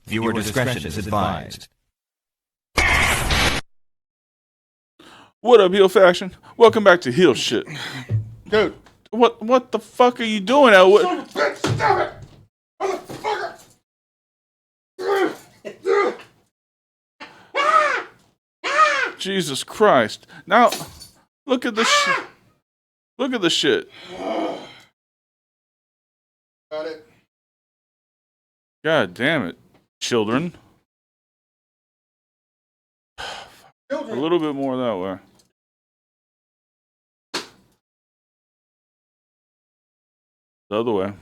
Viewer discretion is advised. What up, Heel Faction? Welcome back to Heel Shit. Dude. What the fuck are you doing, Elwood? Son of a bitch, stop it! Motherfucker! Jesus Christ. Now, look at this shit. Look at the shit. Got it. God damn it. Children. A little bit more that way. The other way.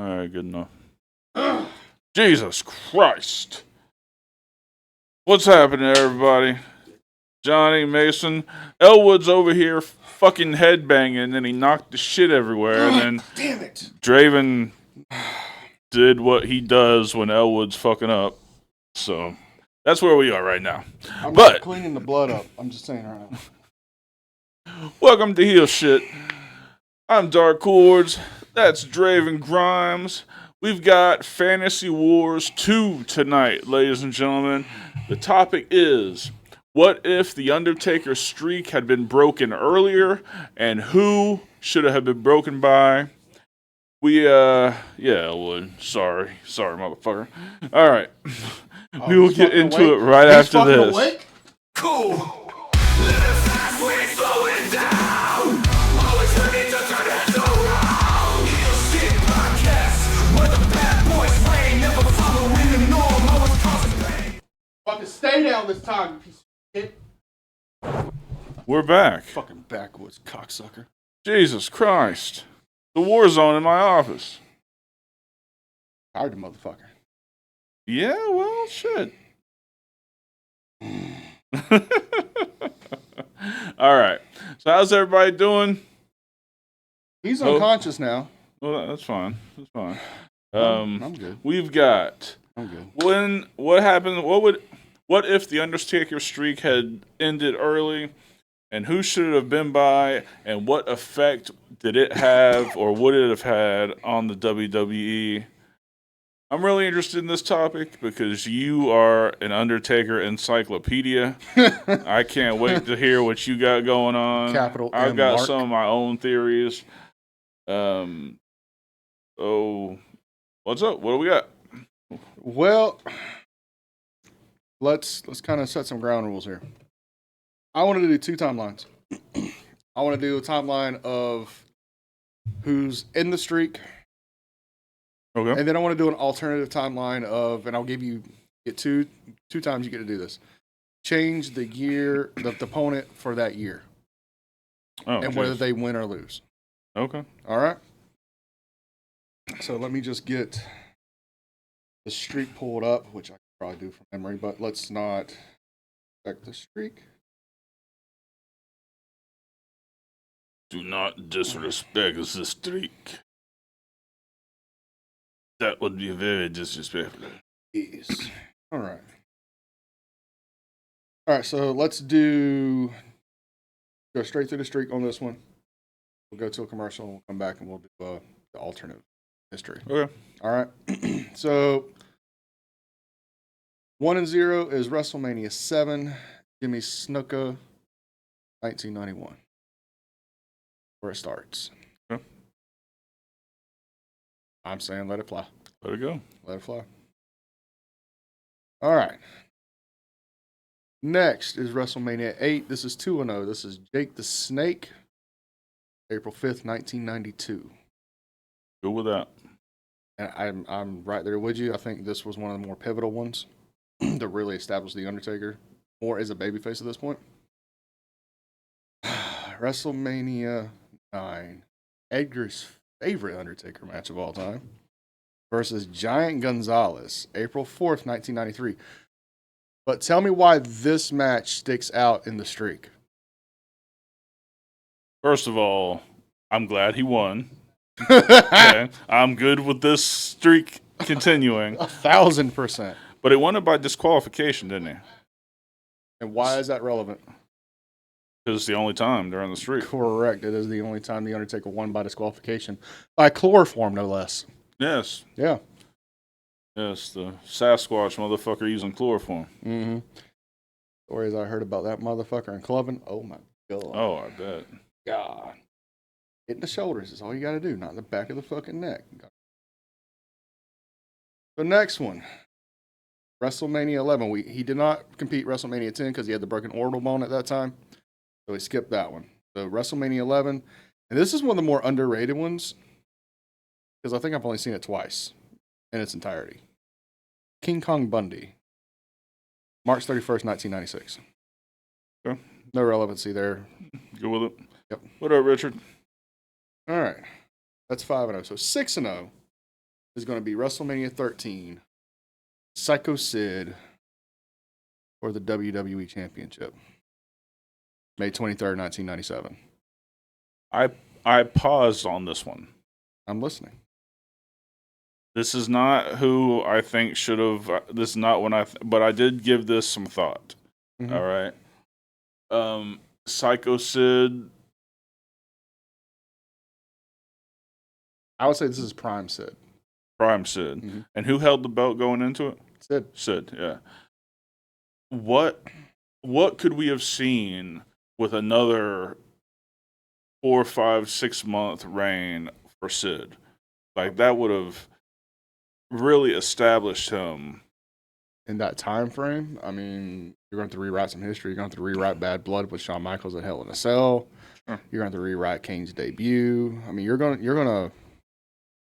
Alright, good enough. Jesus Christ. What's happening, everybody? Johnny, Mason. Elwood's over here fucking headbanging, and he knocked the shit everywhere. And then Damn it. Draven did what he does when Elwood's fucking up. So, that's where we are right now. I'm But not cleaning the blood up. I'm just saying right now. welcome to Heel Shit. I'm Dark Chords. That's Draven Grimes. We've got Fantasy Wars 2 tonight, ladies and gentlemen. The topic is, what if the Undertaker streak had been broken earlier, and who should it have been broken by? Yeah, Elwood. Sorry, motherfucker. All right. We will get into it right after this. Awake? Cool. Living fast, we ain't slowing down. Always ready to turn heads around. Heel Shit Podcast, where the bad boys reign. Never following the norm, always causing pain. Fucking stay down this time, you piece of shit. We're back. Fucking backwoods cocksucker. Jesus Christ. The war zone in my office. Tired the motherfucker. Yeah, well, shit. All right. So how's everybody doing? He's unconscious now. Well, that's fine. That's fine. I'm good. We've got I'm good. what happened? What if the Undertaker streak had ended early, and who should it have been by, and what effect did it have, or would it have had on the WWE? I'm really interested in this topic because you are an Undertaker encyclopedia. I can't wait to hear what you got going on. Capital I've M got Mark. some of my own theories. Oh, what's up? What do we got? Well, let's kind of set some ground rules here. I wanted to do two timelines. I want to do a timeline of who's in the streak, Okay. and then I want to do an alternative timeline of, and I'll give you two times you get to do this. Change the year, the opponent for that year, Oh, and whether they win or lose. Okay. All right. So let me just get the streak pulled up, which I could probably do from memory, but let's not check the streak. Do not disrespect the streak. That would be very disrespectful. Yes. All right. All right. So let's go straight through the streak on this one. We'll go to a commercial and we'll come back and we'll do the alternate history. Okay. All right. So 1-0 is WrestleMania 7, Jimmy Snuka, 1991. Where it starts. Okay. I'm saying let it fly. Let it go. Let it fly. All right. Next is WrestleMania 8. This is 2-0. This is Jake the Snake, April 5th, 1992. Go with that. And I'm right there with you. I think this was one of the more pivotal ones that really established The Undertaker more as a babyface at this point. WrestleMania 9. Edgar's favorite Undertaker match of all time versus Giant Gonzalez, April 4th, 1993. But tell me why this match sticks out in the streak. First of all, I'm glad he won. Okay. I'm good with this streak continuing. 1,000%. But he won it by disqualification, didn't he? And why is that relevant? Because it's the only time during the streak. Correct. It is the only time The Undertaker won by disqualification. By chloroform, no less. Yes. Yeah. Yes, the Sasquatch motherfucker using chloroform. Mm-hmm. Stories I heard about that motherfucker in clubbing. Oh my god. Oh, I bet. God. Hit the shoulders is all you got to do, not in the back of the fucking neck. The next one, WrestleMania 11. He did not compete WrestleMania 10 because he had the broken orbital bone at that time, so he skipped that one. So WrestleMania 11, and this is one of the more underrated ones because I think I've only seen it twice in its entirety. King Kong Bundy, March 31st, 1996. Okay. No relevancy there. Go with it. Yep. What up, Richard? All right. That's 5-0. So 6-0 is going to be WrestleMania 13. Psycho Sid for the WWE Championship. May 23rd, 1997. I paused on this one. I'm listening. This is not who I think should have. This is not when but I did give this some thought. Mhm. All right. Psycho Sid. I would say this is Prime Sid. Prime Sid. Mhm. And who held the belt going into it? Sid. Sid, yeah. What could we have seen with another 4, 5, 6 month reign for Sid? Like that would have really established him. In that time frame, I mean, you're going to have to rewrite some history. You're going to have to rewrite Bad Blood with Shawn Michaels at Hell in a Cell. Sure. You're going to have to rewrite Kane's debut. I mean, you're going to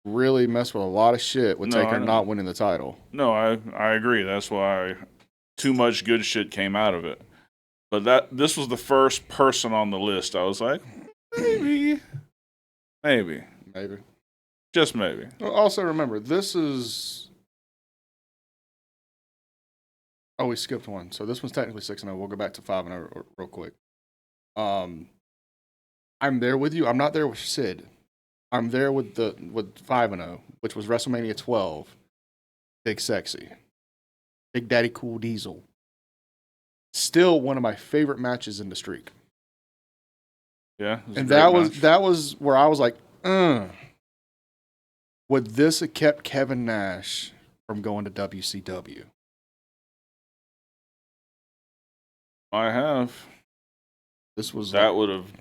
really mess with a lot of shit with No, I Taker know. not winning the title. No, I agree. That's why too much good shit came out of it. But this was the first person on the list. I was like, maybe. Just maybe. Well, also remember, this is. Oh, we skipped one. So this one's technically 6-0. We'll go back to 5-0 real quick. I'm there with you. I'm not there with Sid. I'm there with 5-0, which was WrestleMania 12. Big Sexy. Big Daddy Cool Diesel. Still one of my favorite matches in the streak. Yeah. It was a And great match. that was where I was like, would this have kept Kevin Nash from going to WCW? I have. This was That would have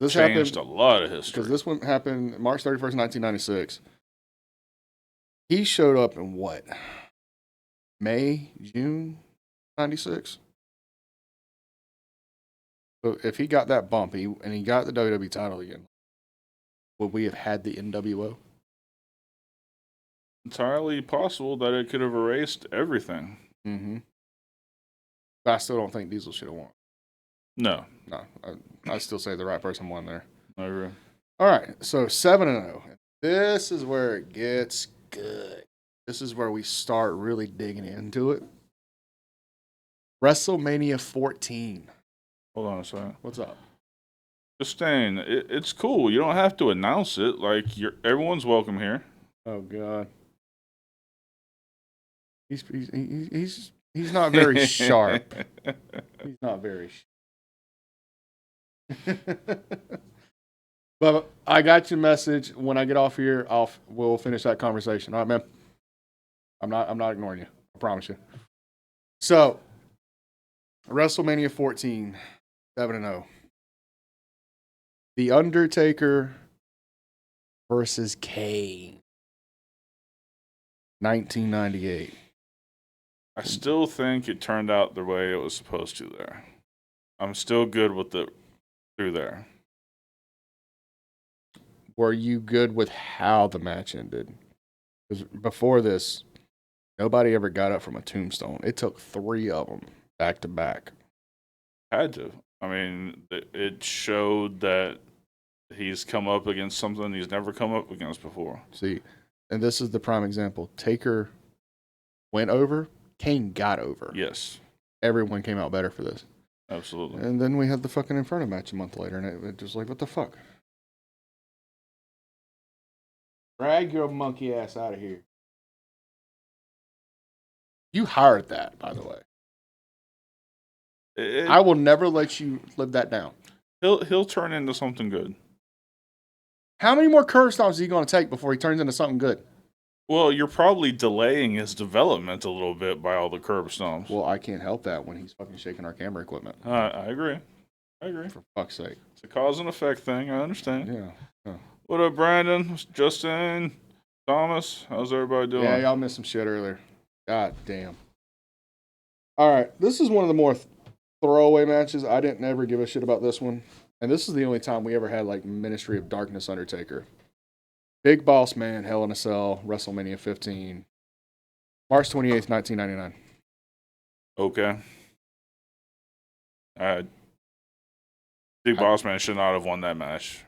this changed happened a lot of history. because this one happened March 31st, 1996. He showed up in what? May, June 96? So if he got that bump and he got the WWE title again, would we have had the NWO? Entirely possible that it could have erased everything. Mm-hmm. But I still don't think Diesel should have won. No, No, I still say the right person won there. I agree. All right, so 7-0. This is where it gets good. This is where we start really digging into it. WrestleMania 14. Hold on a second. What's up? Just saying, it's cool. You don't have to announce it. Like everyone's welcome here. Oh God. He's not very sharp. He's not very But I got your message. When I get off here, we'll finish that conversation. All right, man. I'm not ignoring you. I promise you. So, WrestleMania 14, 7-0. The Undertaker versus Kane. 1998. I still think it turned out the way it was supposed to there. I'm still good with it through there. Were you good with how the match ended? Because before this, nobody ever got up from a tombstone. It took 3 of them back to back. Had to. I mean, it showed that he's come up against something he's never come up against before. See, and this is the prime example. Taker went over, Kane got over. Yes, Everyone came out better for this. absolutely. And then we had the fucking Inferno match a month later, and it was like, what the fuck? Drag your monkey ass out of here. You hired that, by the way. I will never let you live that down. He'll turn into something good. How many more curve stomps is he going to take before he turns into something good? Well, you're probably delaying his development a little bit by all the curb stomps. Well, I can't help that when he's fucking shaking our camera equipment. I agree. For fuck's sake. It's a cause and effect thing. I understand. Yeah. What up, Brandon? Justin? Thomas? How's everybody doing? Yeah, y'all missed some shit earlier. God damn. All right, this is one of the more throwaway matches. I didn't ever give a shit about this one. And this is the only time we ever had, like, Ministry of Darkness Undertaker. Big Boss Man, Hell in a Cell, WrestleMania 15. March 28th, 1999. Okay. Big Boss Man should not have won that match.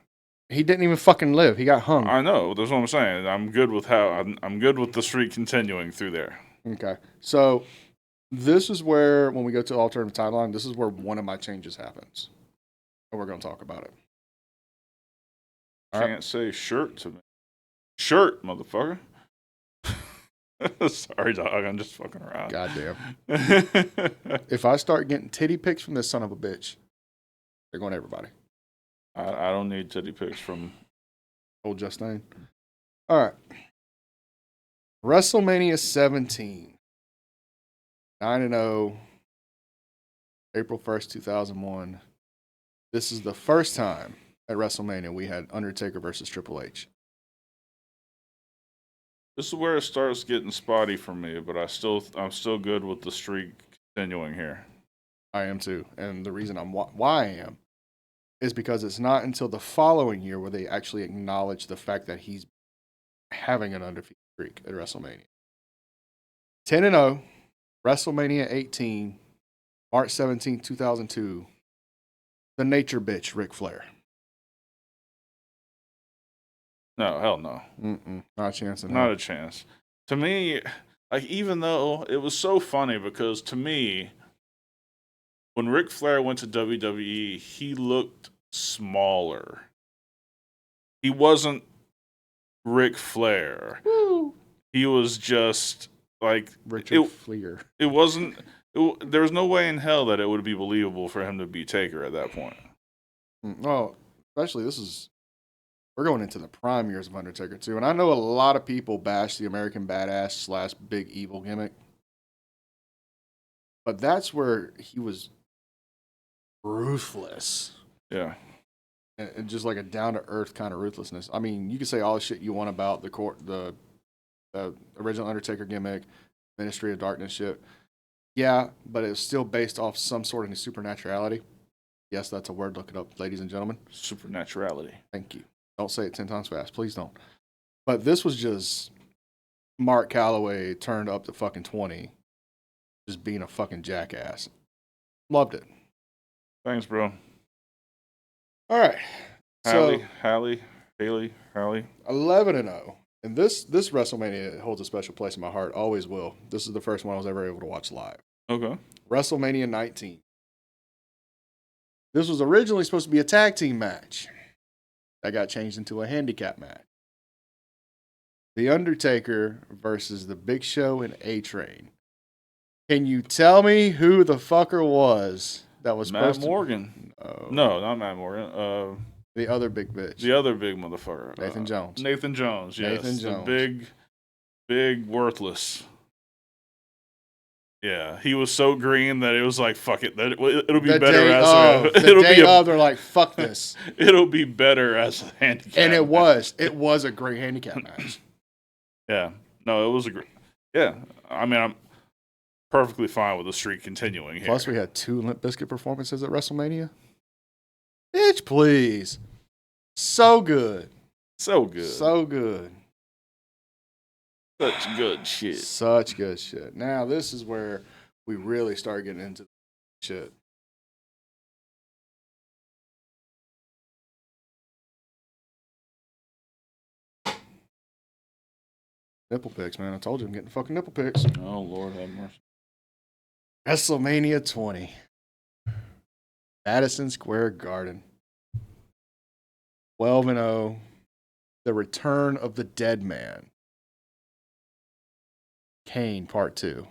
He didn't even fucking live. He got hung. I know. That's what I'm saying. I'm good with I'm good with the streak continuing through there. Okay. So this is where, when we go to alternative timeline, this is where one of my changes happens. And we're going to talk about it. All right. Can't say shirt to me. Shirt, motherfucker. Sorry, dog. I'm just fucking around. Goddamn. If I start getting titty pics from this son of a bitch, they're going to everybody. I don't need titty pics from Old Justine. All right. WrestleMania 17. 9-0. April 1st, 2001. This is the first time at WrestleMania we had Undertaker versus Triple H. This is where it starts getting spotty for me, but I'm still good with the streak continuing here. I am too. And the reason why I am is because it's not until the following year where they actually acknowledge the fact that he's having an undefeated streak at WrestleMania. 10-0, WrestleMania 18, March 17, 2002. The nature bitch, Ric Flair. No, hell no. Not a chance. Not a chance. To me, like, even though it was so funny because to me, when Ric Flair went to WWE, he looked smaller. He wasn't Ric Flair. Woo. He was just like Richard Fleer. It wasn't. There was no way in hell that it would be believable for him to be Taker at that point. Well, especially we're going into the prime years of Undertaker too, and I know a lot of people bash the American Badass / Big Evil gimmick, but that's where he was ruthless. Yeah. And just like a down to earth kind of ruthlessness. I mean, you can say all the shit you want about the original Undertaker gimmick, Ministry of Darkness shit. Yeah, but it was still based off some sort of supernaturality. Yes, that's a word. Look it up, ladies and gentlemen. Supernaturality. Thank you. Don't say it 10 times fast. Please don't. But this was just Mark Calloway turned up to fucking 20. Just being a fucking jackass. Loved it. Thanks, bro. All right. Haley. 11-0. And this WrestleMania holds a special place in my heart. Always will. This is the first one I was ever able to watch live. Okay. WrestleMania 19. This was originally supposed to be a tag team match. That got changed into a handicap match. The Undertaker versus the Big Show and A-Train. Can you tell me who the fucker was that was Matt supposed Morgan. to... No, not Matt Morgan. The other big bitch. The other big motherfucker. Nathan Jones. Nathan Jones, yes. Nathan Jones. The big worthless. Yeah, he was so green that it was like, fuck it. It'll be better as they're like, fuck this. It'll be better as a handicap. And it was a great handicap match. Yeah. No, it was a great. Yeah. I mean, I'm perfectly fine with the streak continuing here. Plus, we had 2 Limp Bizkit performances at WrestleMania. Bitch, please. So good. So good. So good. Such good shit. Such good shit. Now, this is where we really start getting into shit. Nipple pics, man. I told you I'm getting fucking nipple pics. Oh, Lord have mercy. WrestleMania 20. Madison Square Garden. 12-0. The Return of the Dead Man. Kane Part 2.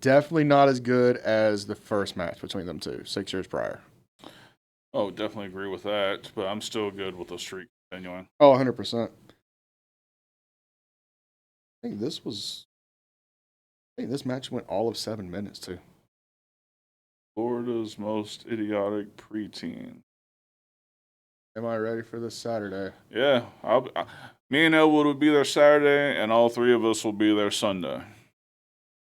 Definitely not as good as the first match between them two, 6 years prior. Oh, definitely agree with that, but I'm still good with the streak continuing. Oh, 100%. I think this match went all of 7 minutes too. Florida's most idiotic preteen. Am I ready for this Saturday? Yeah, me and Elwood will be there Saturday, and all three of us will be there Sunday.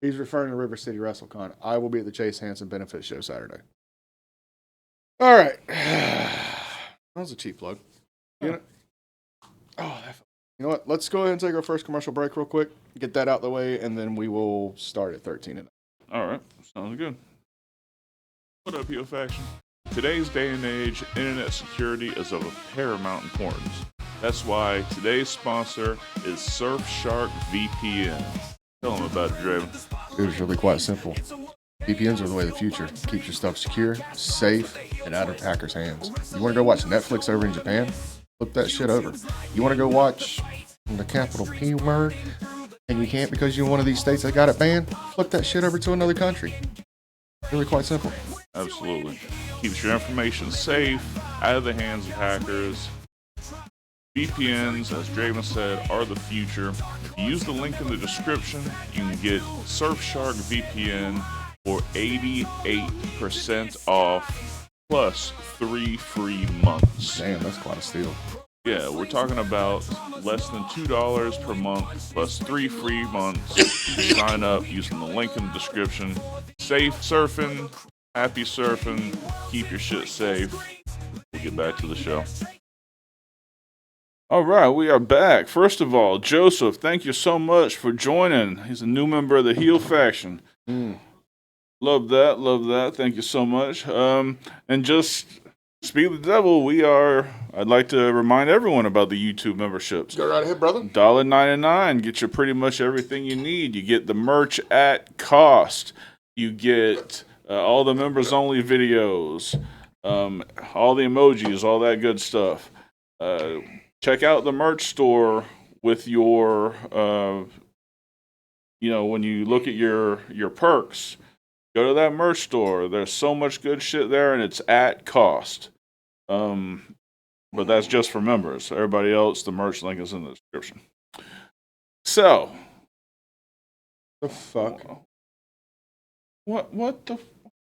He's referring to River City WrestleCon. I will be at the Chase Hansen Benefit Show Saturday. All right. That was a cheap plug. You know what? Let's go ahead and take our first commercial break real quick. Get that out the way, and then we will start at 13. All right, sounds good. What up, Heel Faction? Today's day and age, internet security is of paramount importance. That's why today's sponsor is Surfshark VPN. Tell them about it, Draven. Dude, it's really quite simple. VPNs are the way of the future. Keeps your stuff secure, safe, and out of hackers' hands. You want to go watch Netflix over in Japan? Flip that shit over. You want to go watch the capital P word, and you can't because you're in one of these states that got it banned? Flip that shit over to another country. Really quite simple. Absolutely. Keeps your information safe, out of the hands of hackers. VPNs, as Draven said, are the future. If you use the link in the description, you can get Surfshark VPN for 88% off, plus 3 free months. Damn, that's quite a steal. Yeah, we're talking about less than $2 per month, plus 3 free months. Sign up using the link in the description. Safe surfing, happy surfing, keep your shit safe. We'll get back to the show. All right, we are back. First of all, Joseph, thank you so much for joining. He's a new member of the Heel Faction. Love that, love that. Thank you so much. And just speak of the devil, I'd like to remind everyone about the YouTube memberships. Go right ahead, brother. $1.99 get you pretty much everything you need. You get the merch at cost. You get all the members only videos, all the emojis, all that good stuff. Check out the merch store with your, when you look at your perks, go to that merch store. There's so much good shit there, and it's at cost. But that's just for members. Everybody else, the merch link is in the description. So, The fuck? What the?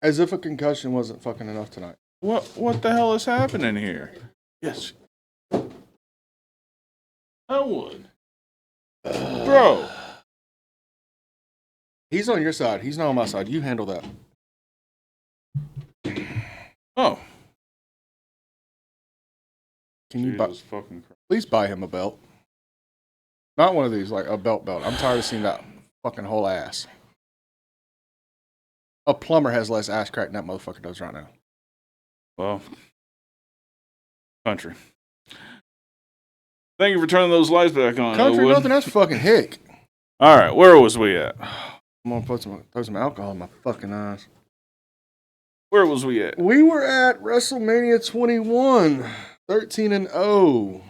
As if a concussion wasn't fucking enough tonight. What the hell is happening here? Yes. Elwood. Bro. He's on your side. He's not on my side. You handle that. Oh. Can you Jesus fucking Christ. please buy him a belt? Not one of these, like a belt. I'm tired of seeing that fucking whole ass. A plumber has less ass crack than that motherfucker does right now. Well, country. Thank you for turning those lights back on. Country Elwood. nothing, that's fucking hick. All right, where was we at? I'm gonna throw some alcohol in my fucking eyes. Where was we at? We were at WrestleMania 21, 13-0.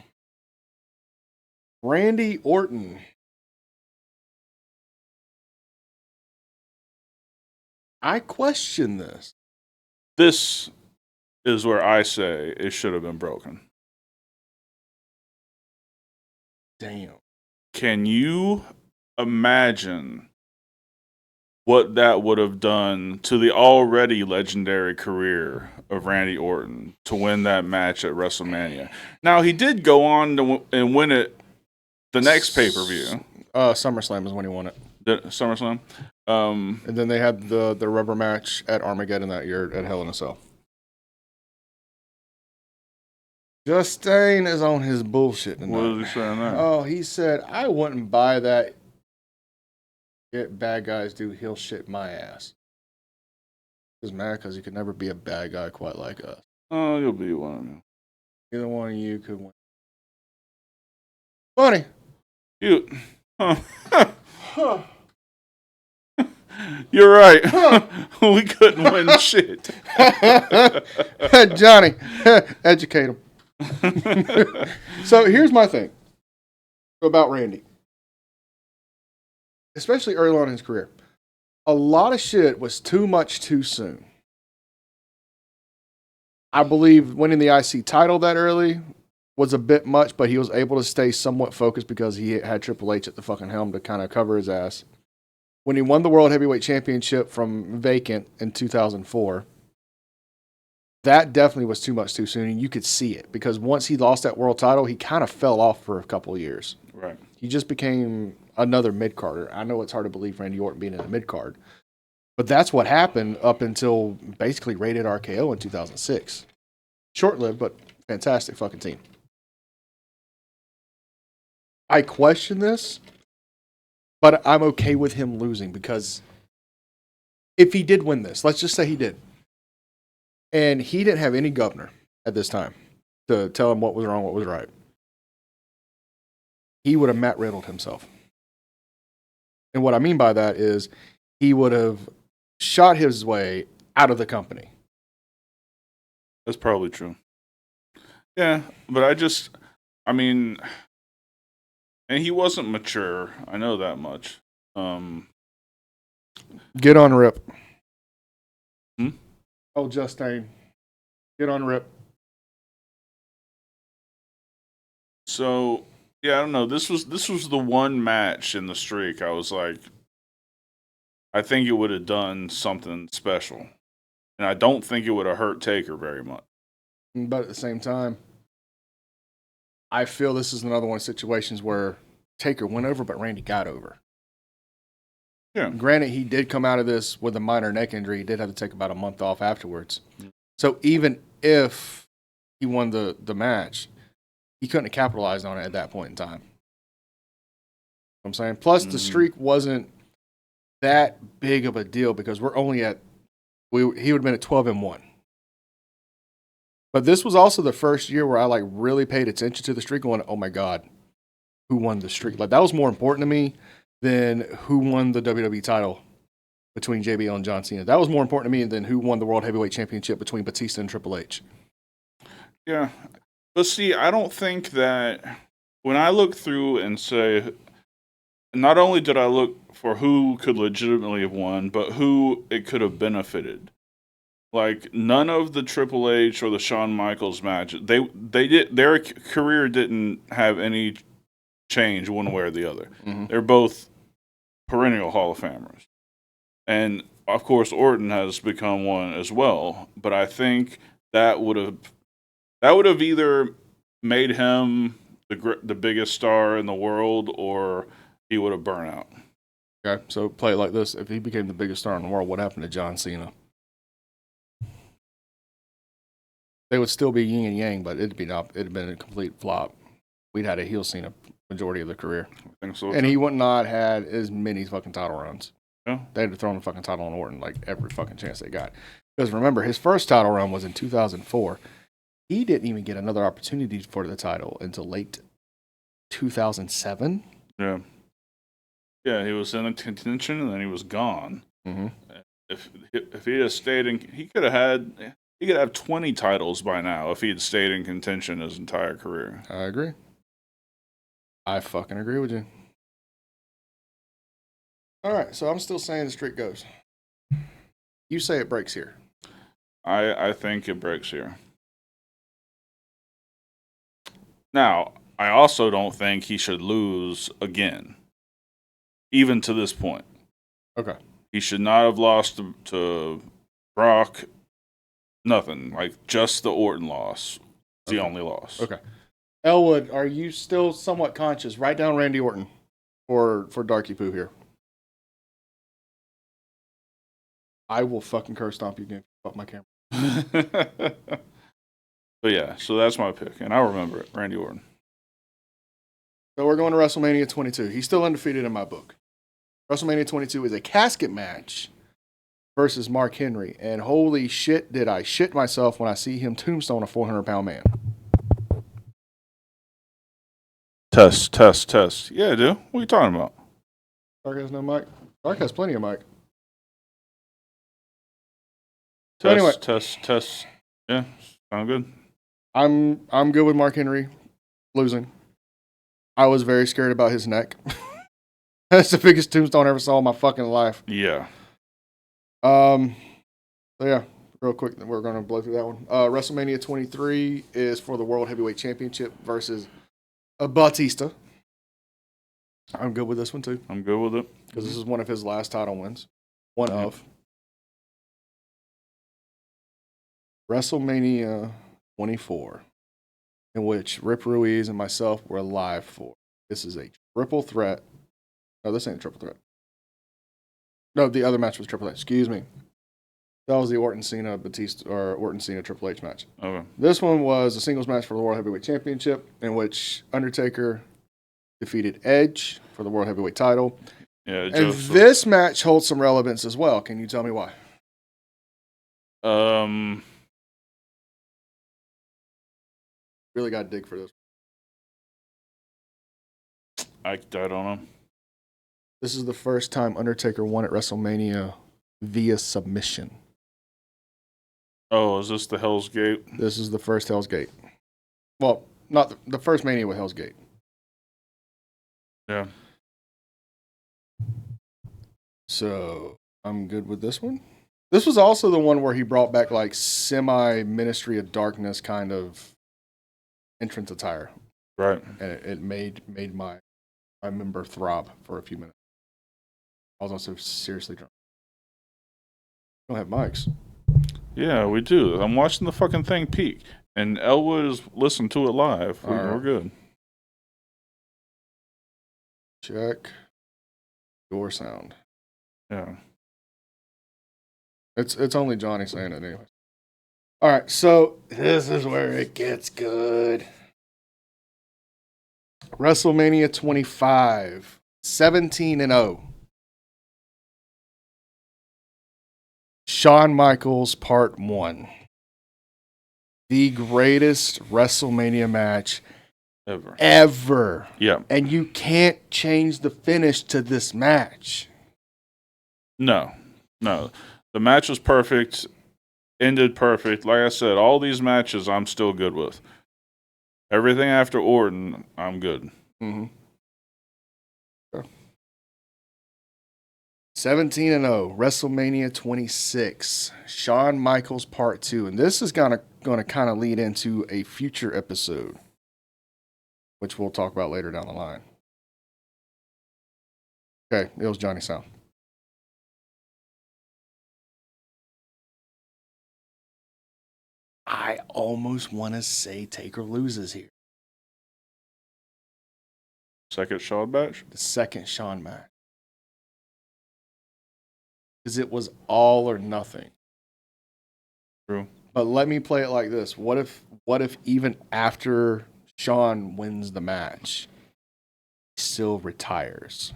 Randy Orton. I question this. This is where I say it should have been broken. Damn. Can you imagine what that would have done to the already legendary career of Randy Orton to win that match at WrestleMania? Now, he did go on and win it the next pay-per-view. SummerSlam is when he won it. SummerSlam? And then they had the rubber match at Armageddon that year at Hell in a Cell. Justine is on his bullshit tonight. What is he saying there? Oh, he said, I wouldn't buy that. Get bad guys do heel shit my ass. He's mad because he could never be a bad guy quite like us. Oh, you'll be one of them. Either one of you could win. Funny. You. Huh. You're right. We couldn't win shit. Johnny, educate him. So here's my thing about Randy. Especially early on in his career. A lot of shit was too much too soon. I believe winning the IC title that early was a bit much, but he was able to stay somewhat focused because he had Triple H at the fucking helm to kind of cover his ass. When he won the World Heavyweight Championship from vacant in 2004, that definitely was too much too soon, and you could see it because once he lost that world title, he kind of fell off for a couple of years. Right. He just became another mid-carder. I know it's hard to believe Randy Orton being in a mid-card, but that's what happened up until basically Rated RKO in 2006. Short-lived, but fantastic fucking team. I question this, but I'm okay with him losing because if he did win this, let's just say he did, and he didn't have any governor at this time to tell him what was wrong, what was right, he would have Matt Riddled himself. And what I mean by that is he would have shot his way out of the company. That's probably true. Yeah, but I mean, and he wasn't mature. I know that much. Get on Rip. Hmm? Oh, Justine. Get on Rip. So, yeah, I don't know. This was the one match in the streak I was like, I think it would have done something special. And I don't think it would have hurt Taker very much. But at the same time, I feel this is another one of the situations where Taker went over, but Randy got over. Yeah. Granted, he did come out of this with a minor neck injury. He did have to take about a month off afterwards. So even if he won the match, he couldn't have capitalized on it at that point in time. You know what I'm saying? Plus, the streak wasn't that big of a deal because we're only at he would have been at 12-1. But this was also the first year where I like really paid attention to the streak and went, oh my God, who won the streak? Like that was more important to me than who won the WWE title between JBL and John Cena. That was more important to me than who won the World Heavyweight Championship between Batista and Triple H. Yeah. But see, I don't think that when I look through and say, not only did I look for who could legitimately have won, but who it could have benefited. Like none of the Triple H or the Shawn Michaels match, they did their career didn't have any change one way or the other. Mm-hmm. They're both perennial Hall of Famers, and of course Orton has become one as well. But I think that would have either made him the biggest star in the world, or he would have burnt out. Okay, so play it like this. If he became the biggest star in the world, what happened to John Cena? They would still be yin and yang, but it'd have been a complete flop. We'd had a heel Cena majority of the career. I think so. And he would not had as many fucking title runs. Yeah. They had to throw the fucking title on Orton like every fucking chance they got. Because remember, his first title run was in 2004. He didn't even get another opportunity for the title until late 2007. Yeah. Yeah, he was in a contention and then he was gone. Mm-hmm. If he had stayed in, he could have 20 titles by now if he had stayed in contention his entire career. I agree. I fucking agree with you. All right, so I'm still saying the streak goes. You say it breaks here. I think it breaks here. Now, I also don't think he should lose again, even to this point. Okay. He should not have lost to Brock. Nothing. Like, just the Orton loss. It's the only loss. Okay. Elwood, are you still somewhat conscious? Write down Randy Orton for Darky Poo here. I will fucking curse stomp you again. Fuck my camera. But yeah, so that's my pick, and I remember it. Randy Orton. So we're going to WrestleMania 22. He's still undefeated in my book. WrestleMania 22 is a casket match versus Mark Henry. And holy shit, did I shit myself when I see him tombstone a 400-pound man. Test. Yeah, dude. What are you talking about? Dark has no mic. Dark has plenty of mic. Test, anyway. test. Yeah, sound good. I'm good with Mark Henry losing. I was very scared about his neck. That's the biggest tombstone I ever saw in my fucking life. Yeah. So yeah, real quick, we're going to blow through that one. WrestleMania 23 is for the World Heavyweight Championship versus Batista. I'm good with this one too. I'm good with it. Because this is one of his last title wins. One of. WrestleMania 24, in which Rip Ruiz and myself were live for. This is a triple threat. No, this ain't a triple threat. No, the other match was triple H. Excuse me. That was the Orton Cena Triple H match. Okay. This one was a singles match for the World Heavyweight Championship, in which Undertaker defeated Edge for the World Heavyweight title. Yeah, and this match holds some relevance as well. Can you tell me why? Really got to dig for this. I don't know. This is the first time Undertaker won at WrestleMania via submission. Oh, is this the Hell's Gate? This is the first Hell's Gate. Well, not the first Mania with Hell's Gate. Yeah. So, I'm good with this one. This was also the one where he brought back like semi-Ministry of Darkness kind of entrance attire. Right. And it made my member throb for a few minutes. I was also seriously drunk. We don't have mics. Yeah, we do. I'm watching the fucking thing peak. And Elwood is listening to it live. We're good. Check your sound. Yeah. It's only Johnny saying it anyway. All right, so this is where it gets good. WrestleMania 25, 17-0. Shawn Michaels Part 1. The greatest WrestleMania match ever. Yeah. And you can't change the finish to this match. No. The match was perfect. Ended perfect. Like I said, all these matches I'm still good with. Everything after Orton, I'm good. Mm-hmm. Okay. 17-0, WrestleMania 26, Shawn Michaels Part 2. And this is going to kind of lead into a future episode, which we'll talk about later down the line. Okay, it was Johnny Sound. I almost want to say Taker loses here. Second Shawn match? The second Shawn match. Because it was all or nothing. True. But let me play it like this. What if even after Shawn wins the match, he still retires?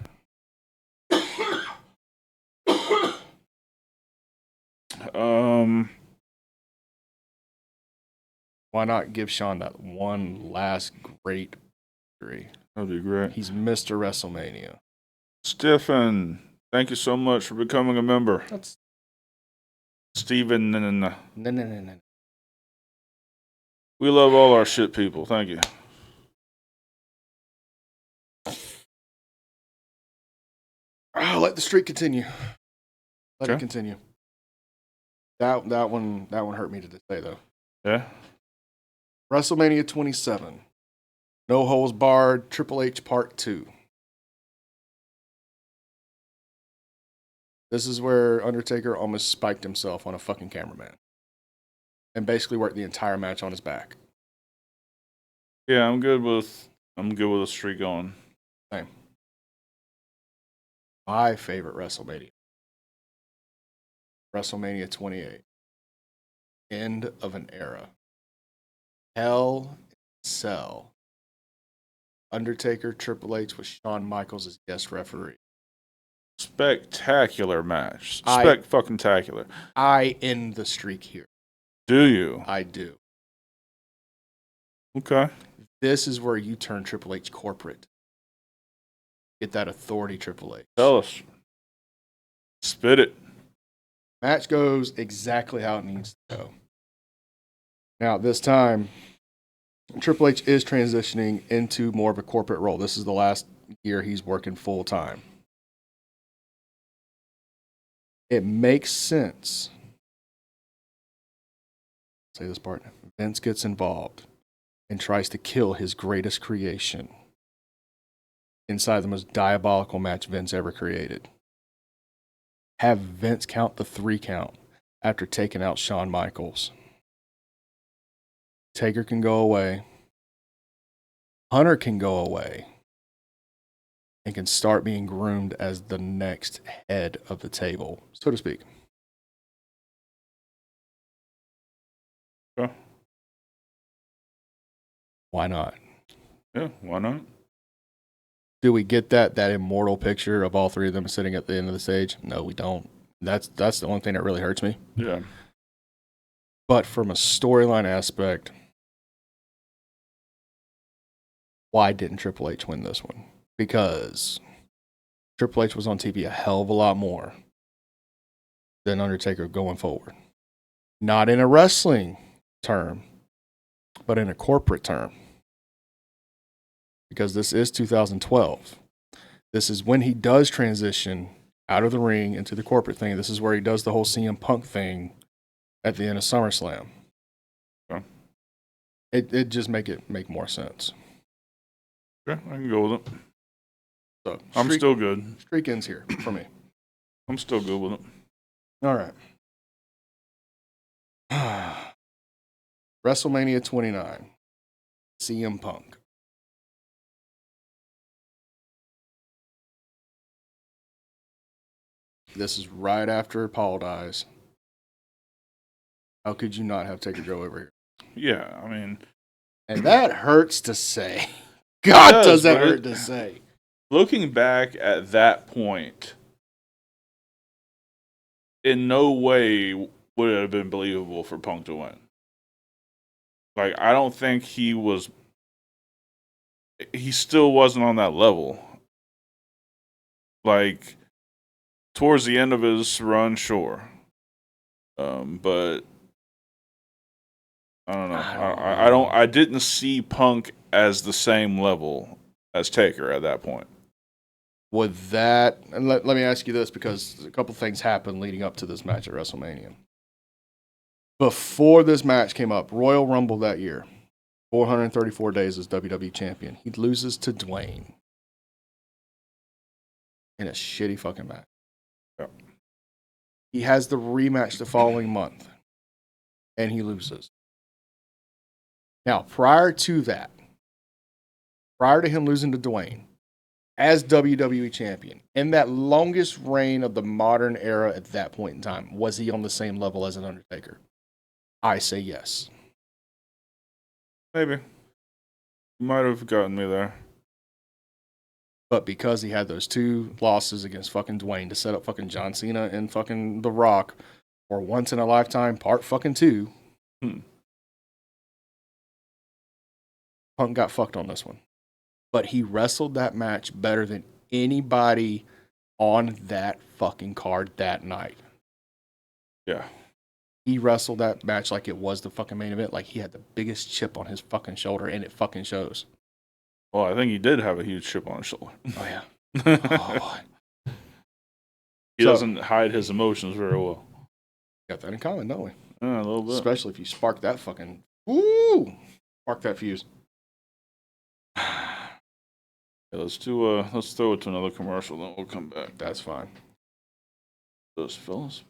Why not give Shawn that one last great victory? That'd be great. He's Mr. WrestleMania. Stephen, thank you so much for becoming a member. That's Steven. no. We love all our shit people. Thank you. Let the streak continue. Let Okay. it continue. That one hurt me to this day though. Yeah. WrestleMania 27. No Holds Barred, Triple H Part 2. This is where Undertaker almost spiked himself on a fucking cameraman. And basically worked the entire match on his back. Yeah, I'm good with a streak going. Same. My favorite WrestleMania. WrestleMania 28. End of an era. Hell in a Cell. Undertaker, Triple H with Shawn Michaels as guest referee. Spectacular match. Fucking tacular. I end the streak here. Do you? I do. Okay. This is where you turn Triple H corporate. Get that authority, Triple H. Tell us. Spit it. Match goes exactly how it needs to go. Now, this time, Triple H is transitioning into more of a corporate role. This is the last year he's working full time. It makes sense say this part. Vince gets involved and tries to kill his greatest creation inside the most diabolical match Vince ever created. Have Vince count the 3 count after taking out Shawn Michaels. Taker can go away. Hunter can go away. And can start being groomed as the next head of the table, so to speak. Yeah. Why not? Yeah, why not? Do we get that immortal picture of all 3 of them sitting at the end of the stage? No, we don't. That's the only thing that really hurts me. Yeah. But from a storyline aspect, why didn't Triple H win this one? Because Triple H was on TV a hell of a lot more than Undertaker going forward. Not in a wrestling term, but in a corporate term. Because this is 2012. This is when he does transition out of the ring into the corporate thing. This is where he does the whole CM Punk thing at the end of SummerSlam. Okay. It just make more sense. Okay, I can go with it. So I'm still good. Streak ends here for me. I'm still good with it. All right. WrestleMania 29. CM Punk. This is right after Paul dies. How could you not have Taker go over here? Yeah, I mean, And that hurts to say. God, does that hurt to say. Looking back at that point, in no way would it have been believable for Punk to win. Like, I don't think he still wasn't on that level. Like, towards the end of his run, sure. But I don't know. I didn't see Punk as the same level as Taker at that point. With that, and let me ask you this, because a couple things happened leading up to this match at WrestleMania. Before this match came up, Royal Rumble that year, 434 days as WWE Champion. He loses to Dwayne in a shitty fucking match. Yep. He has the rematch the following month, and he loses. Now, prior to that, prior to him losing to Dwayne, as WWE Champion, in that longest reign of the modern era at that point in time, was he on the same level as an Undertaker? I say yes. Maybe. You might have gotten me there. But because he had those 2 losses against fucking Dwayne to set up fucking John Cena and fucking The Rock for once in a lifetime part fucking 2, Punk got fucked on this one. But he wrestled that match better than anybody on that fucking card that night. Yeah. He wrestled that match like it was the fucking main event, like he had the biggest chip on his fucking shoulder, and it fucking shows. Well, I think he did have a huge chip on his shoulder. Oh, yeah. Oh, he doesn't hide his emotions very well. got that in common, don't we? Yeah, a little bit. Especially if you spark that fucking... Woo! Spark that fuse. Yeah, let's throw it to another commercial, then we'll come back. That's fine. Those fellas.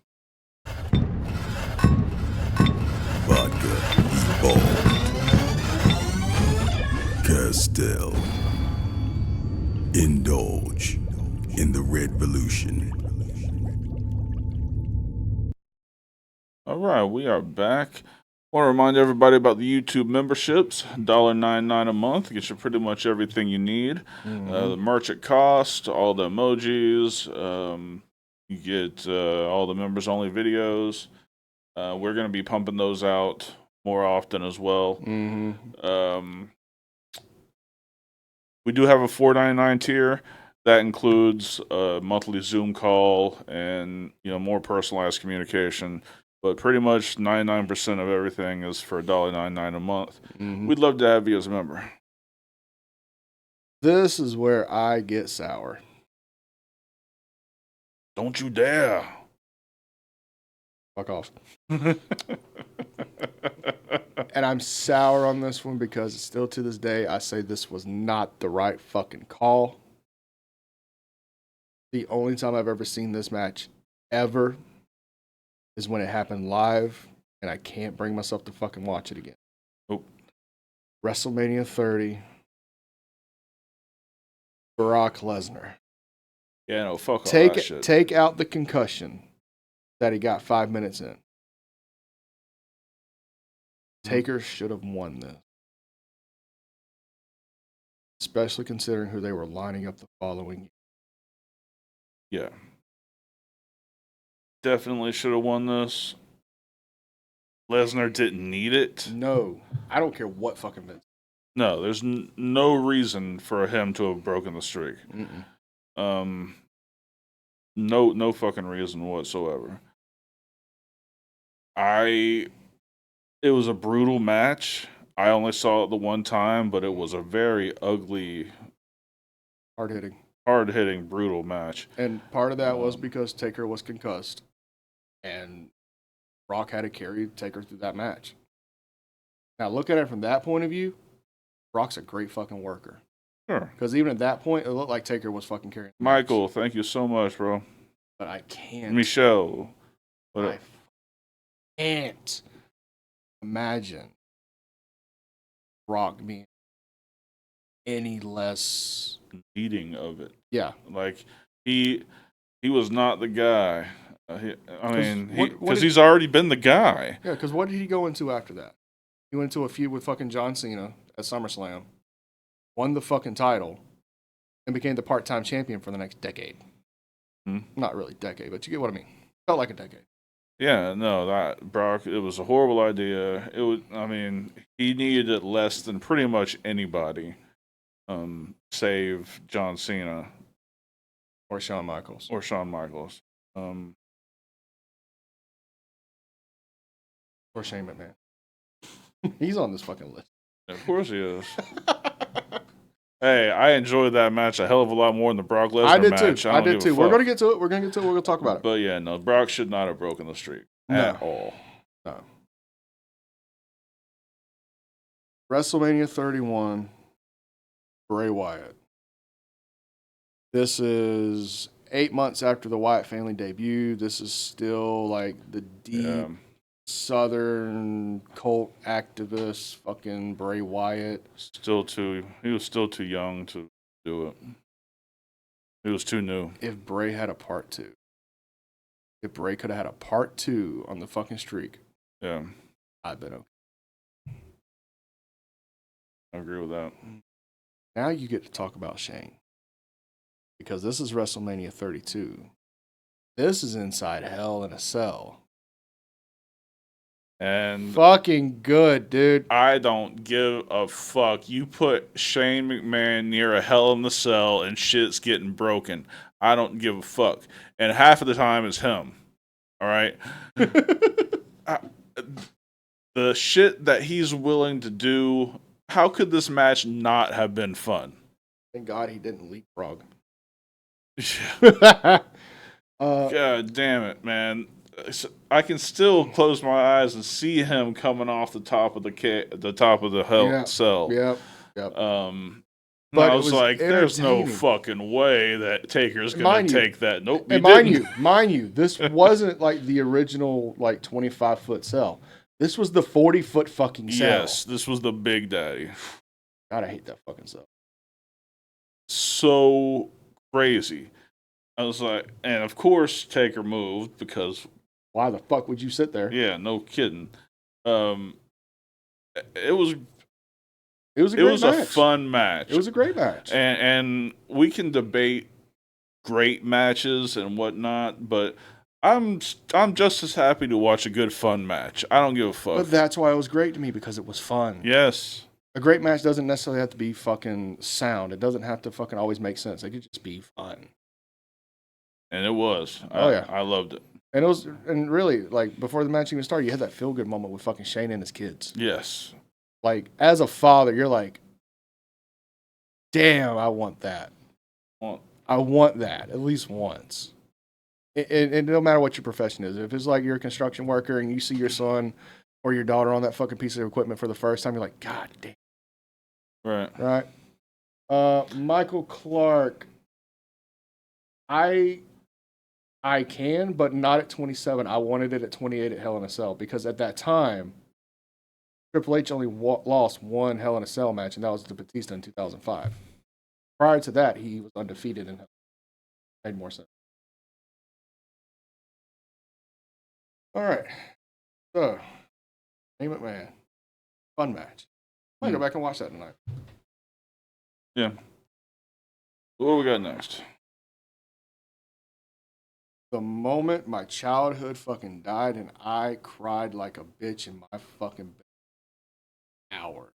Vodka, Evolved, Castell. Indulge in the Red Revolution. All right, we are back. I want to remind everybody about the YouTube memberships. $1.99 a month gets you pretty much everything you need. The merch at cost, all the emojis. You get all the members-only videos. We're going to be pumping those out more often as well. We do have a $4.99 tier that includes a monthly Zoom call and more personalized communication. But pretty much 99% of everything is for $1.99 a month. We'd love to have you as a member. This is where I get sour. Don't you dare. Fuck off. and I'm sour on this one because still to this day, I say this was not the right fucking call. The only time I've ever seen this match ever is when it happened live, and I can't bring myself to fucking watch it again. Nope. WrestleMania 30, Brock Lesnar. Yeah, no, fuck all that shit. Take out the concussion that he got 5 minutes in. Taker should have won this. Especially considering who they were lining up the following year. Yeah. Definitely should have won this. Lesnar didn't need it. No, I don't care what fucking Vince. No, there's no reason for him to have broken the streak. No fucking reason whatsoever. It was a brutal match. I only saw it the one time, but it was a very ugly, hard-hitting, brutal match. And part of that was because Taker was concussed, and Brock had to carry Taker through that match. Now, look at it from that point of view, Brock's a great fucking worker. Sure. Because even at that point, it looked like Taker was fucking carrying the Michael, match. thank you so much, bro. But I can't. Michelle. I can't imagine Brock being any less Eating of it. Yeah. Like, he was not the guy. Because did- he's already been the guy. Yeah, because what did he go into after that? He went into a feud with fucking John Cena at SummerSlam, won the fucking title, and became the part-time champion for the next decade. Not really decade, but you get what I mean. Felt like a decade. Yeah, no, that Brock, it was a horrible idea. He needed it less than pretty much anybody, save John Cena Or Shawn Michaels. or Shawn Michaels. Or Shane McMahon. He's on this fucking list. Of course he is. Hey, I enjoyed that match a hell of a lot more than the Brock Lesnar I did match. too. I did too. We're Fuck. going to get to it. We're going to talk about it. But yeah, no, Brock should not have broken the streak at all. No. WrestleMania 31, Bray Wyatt. This is 8 months after the Wyatt family debut. This is still like the deep Southern cult activist fucking Bray Wyatt. He was still too young to do it. He was too new. If Bray had a part two. If Bray could have had a part two on the fucking streak. Yeah. I'd been okay. I agree with that. Now you get to talk about Shane. Because this is WrestleMania 32. This is inside Hell in a Cell. And Fucking good, dude. I don't give a fuck. You put Shane McMahon near a Hell in the Cell and shit's getting broken. I don't give a fuck. And half of the time it's him. All right? The shit that he's willing to do, how could this match not have been fun? Thank God he didn't leapfrog. God damn it, man. I can still close my eyes and see him coming off the top of the Hell Cell. Yep. But I was like, there's no fucking way that Taker's going to take that. Nope, and mind you, this wasn't like the original like 25-foot cell. This was the 40-foot fucking cell. Yes, this was the Big Daddy. God, I hate that fucking cell. So crazy. I was like, and of course Taker moved because why the fuck would you sit there? Yeah, no kidding. It was a fun match. It was a great match. And we can debate great matches and whatnot, but I'm just as happy to watch a good fun match. I don't give a fuck. But that's why it was great to me, because it was fun. Yes. A great match doesn't necessarily have to be fucking sound. It doesn't have to fucking always make sense. It could just be fun. And it was. I loved it. And it was, and really, like, before the match even started, you had that feel-good moment with fucking Shane and his kids. Yes. Like, as a father, you're like, damn, I want that. I want that at least once. It no matter what your profession is. If it's like you're a construction worker and you see your son or your daughter on that fucking piece of equipment for the first time, you're like, God damn. Right. Right. Michael Clark. I can, but not at 27. I wanted it at 28 at Hell in a Cell because at that time, Triple H only lost one Hell in a Cell match, and that was to Batista in 2005. Prior to that, he was undefeated in Hell. Made more sense. All right. So, Name It Man. Fun match. I might go back and watch that tonight. Yeah. What do we got next? The moment my childhood fucking died and I cried like a bitch in my fucking bed. Hour.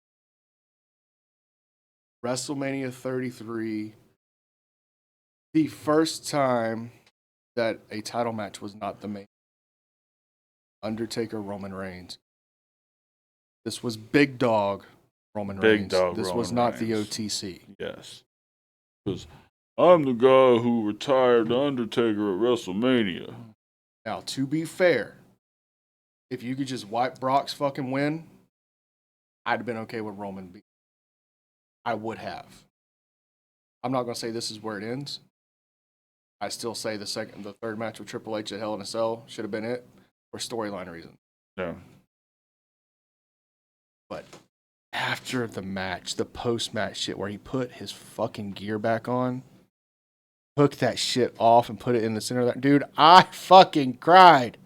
WrestleMania 33. The first time that a title match was not the main. Undertaker, Roman Reigns. This was Big Dog Roman Reigns. This was not the OTC. Yes. Because I'm the guy who retired the Undertaker at WrestleMania. Now, to be fair, if you could just wipe Brock's fucking win, I'd have been okay with Roman beating. I would have. I'm not going to say this is where it ends. I still say the third match with Triple H at Hell in a Cell should have been it for storyline reasons. Yeah. But after the match, the post-match shit where he put his fucking gear back on, took that shit off and put it in the center of that. Dude, I fucking cried.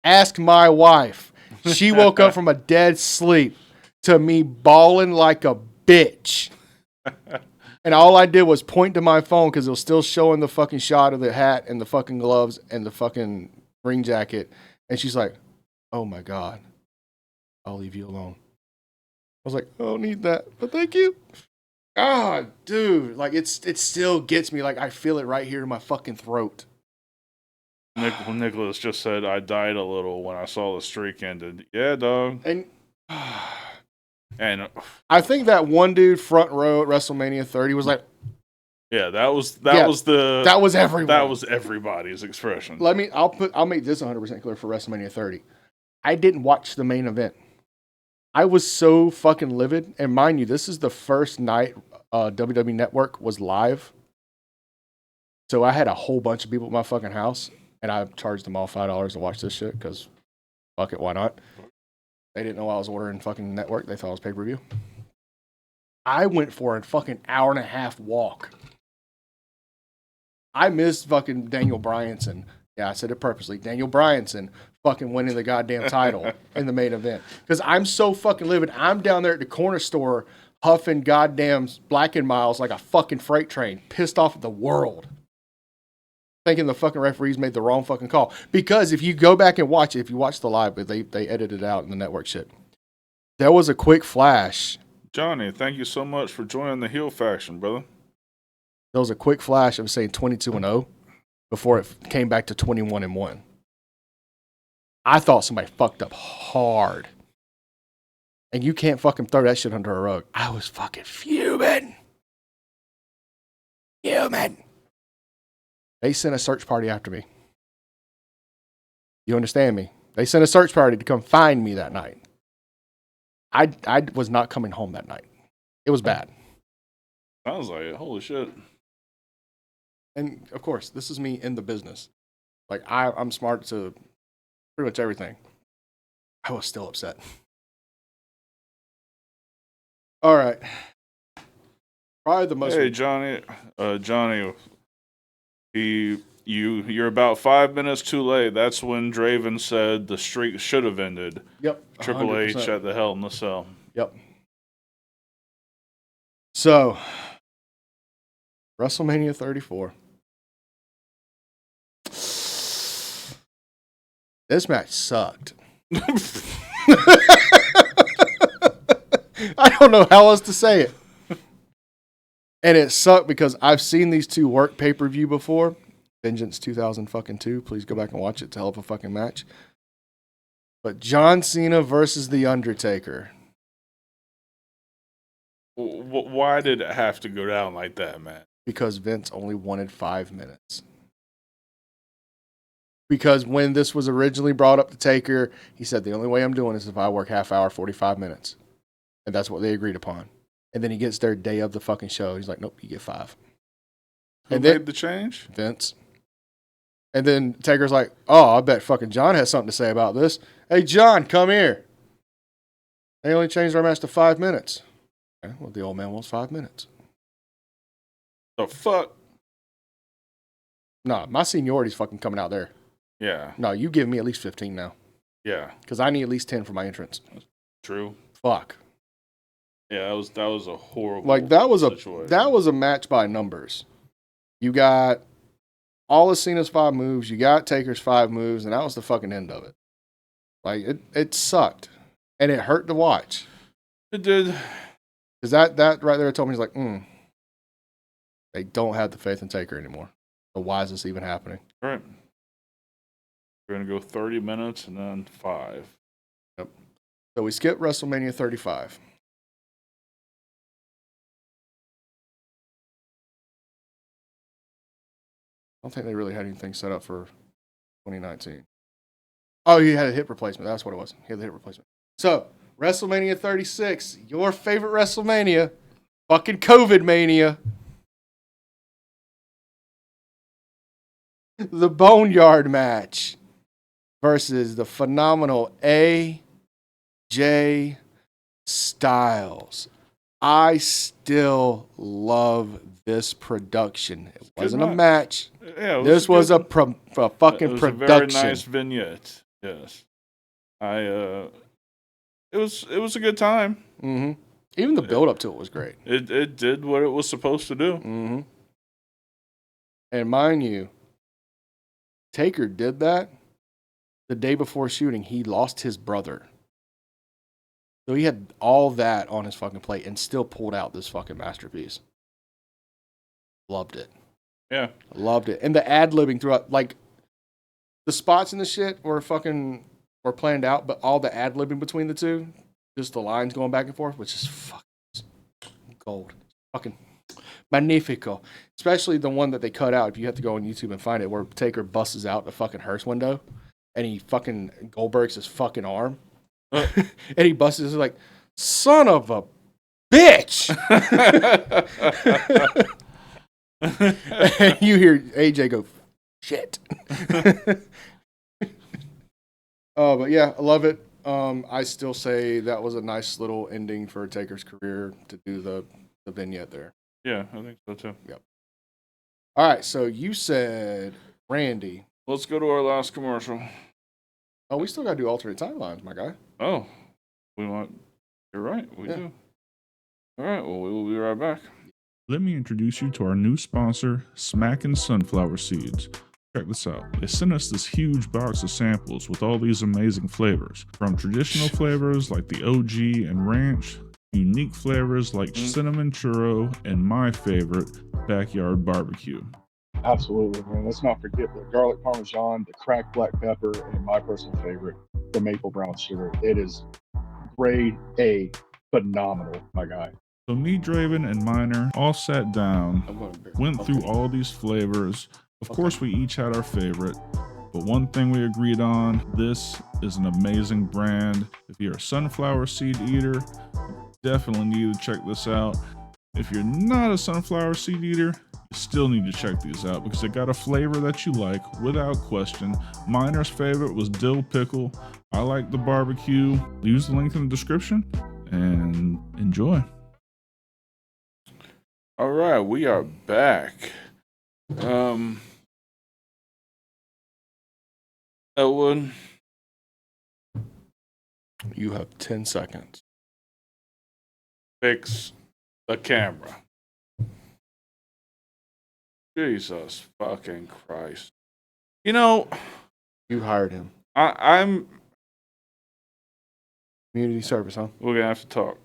Ask my wife. She woke up from a dead sleep to me bawling like a bitch. And all I did was point to my phone because it was still showing the fucking shot of the hat and the fucking gloves and the fucking ring jacket. And she's like, oh my God, I'll leave you alone. I was like, I don't need that, but thank you. God, dude, like it still gets me. Like I feel it right here in my fucking throat. Nicholas just said, I died a little when I saw the streak ended. Yeah, dog. And I think that one dude front row at WrestleMania 30 was like, yeah, that was everyone. That was everybody's expression. I'll make this 100% clear for WrestleMania 30. I didn't watch the main event. I was so fucking livid. And mind you, this is the first night WWE Network was live. So I had a whole bunch of people at my fucking house, and I charged them all $5 to watch this shit because fuck it, why not? They didn't know I was ordering fucking network. They thought it was pay-per-view. I went for a fucking hour and a half walk. I missed fucking Daniel Bryanson. Yeah, I said it purposely. Daniel Bryanson fucking winning the goddamn title in the main event. Because I'm so fucking livid. I'm down there at the corner store huffing goddamn Black & Miles like a fucking freight train. Pissed off at the world. Thinking the fucking referees made the wrong fucking call. Because if you go back and watch it, if you watch the live, but they edited it out in the network shit. There was a quick flash. Johnny, thank you so much for joining the heel faction, brother. There was a quick flash of saying 22-0 before it came back to 21-1. I thought somebody fucked up hard. And you can't fucking throw that shit under a rug. I was fucking fuming. They sent a search party after me. You understand me? They sent a search party to come find me that night. I was not coming home that night. It was bad. Sounds like it. Holy shit. And of course, this is me in the business. Like I'm smart to pretty much everything. I was still upset. All right. Probably the most. Hey, Johnny. You're about 5 minutes too late. That's when Draven said the streak should have ended. Yep. 100%. Triple H at the Hell in the Cell. Yep. So, WrestleMania 34. This match sucked. I don't know how else to say it. And it sucked because I've seen these two work pay-per-view before. Vengeance 2002. Please go back and watch it. It's a hell of a fucking match. But John Cena versus The Undertaker. Why did it have to go down like that, man? Because Vince only wanted 5 minutes. Because when this was originally brought up to Taker, he said, the only way I'm doing this is if I work half hour, 45 minutes. And that's what they agreed upon. And then he gets their day of the fucking show. He's like, nope, you get 5. Who made the change? Vince. And then Taker's like, oh, I bet fucking John has something to say about this. Hey, John, come here. They only changed our match to 5 minutes. Okay, well, the old man wants 5 minutes. The fuck? No, my seniority's fucking coming out there. Yeah. No, you give me at least 15 now. Yeah. Because I need at least 10 for my entrance. True. Fuck. Yeah, that was a horrible that was situation. a match by numbers. You got all of Cena's 5 moves, you got Taker's 5 moves, and that was the fucking end of it. Like it sucked. And it hurt to watch. It did. Because that right there told me, he's like, they don't have the faith in Taker anymore. So why is this even happening? All right. We're going to go 30 minutes and then 5. Yep. So we skip WrestleMania 35. I don't think they really had anything set up for 2019. Oh, he had a hip replacement. That's what it was. He had the hip replacement. So, WrestleMania 36, your favorite WrestleMania, fucking COVID Mania. The Boneyard match versus the phenomenal AJ Styles. I still love this production. It wasn't a match. Yeah, this was a fucking it was production. A very nice vignette. Yes, it was a good time. Mm-hmm. Even the build up to it was great. It did what it was supposed to do. Mm-hmm. And mind you, Taker did that the day before shooting. He lost his brother. So he had all that on his fucking plate and still pulled out this fucking masterpiece. Loved it. Yeah. Loved it. And the ad-libbing throughout, like, the spots in the shit were planned out, but all the ad-libbing between the two, just the lines going back and forth, which is fucking gold. Fucking magnifico. Especially the one that they cut out, if you have to go on YouTube and find it, where Taker busts out the fucking hearse window, and he fucking Goldberg's his fucking arm. And he busts it, like, son of a bitch! And you hear AJ go, shit. But yeah, I love it. I still say that was a nice little ending for Taker's career to do the vignette there. Yeah, I think so too. Yep. All right, so you said Randy. Let's go to our last commercial. Oh, we still got to do alternate timelines, my guy. Oh, you're right, we do. All right, well, we will be right back. Let me introduce you to our new sponsor, Smackin' Sunflower Seeds. Check this out. They sent us this huge box of samples with all these amazing flavors. From traditional flavors like the OG and ranch, unique flavors like cinnamon churro, and my favorite, backyard barbecue. Absolutely, man. Let's not forget the garlic parmesan, the cracked black pepper, and my personal favorite, the maple brown sugar. It is grade A, phenomenal, my guy. So me, Draven, and Miner all sat down, went through all these flavors. Of course, we each had our favorite, but one thing we agreed on, this is an amazing brand. If you're a sunflower seed eater, you definitely need to check this out. If you're not a sunflower seed eater, you still need to check these out because they got a flavor that you like without question. Miner's favorite was dill pickle. I like the barbecue. Use the link in the description and enjoy. All right, we are back. Elwood, You have 10 seconds. fix the camera. Jesus fucking Christ. You know, You hired him. I'm. Community service, huh? We're gonna have to talk.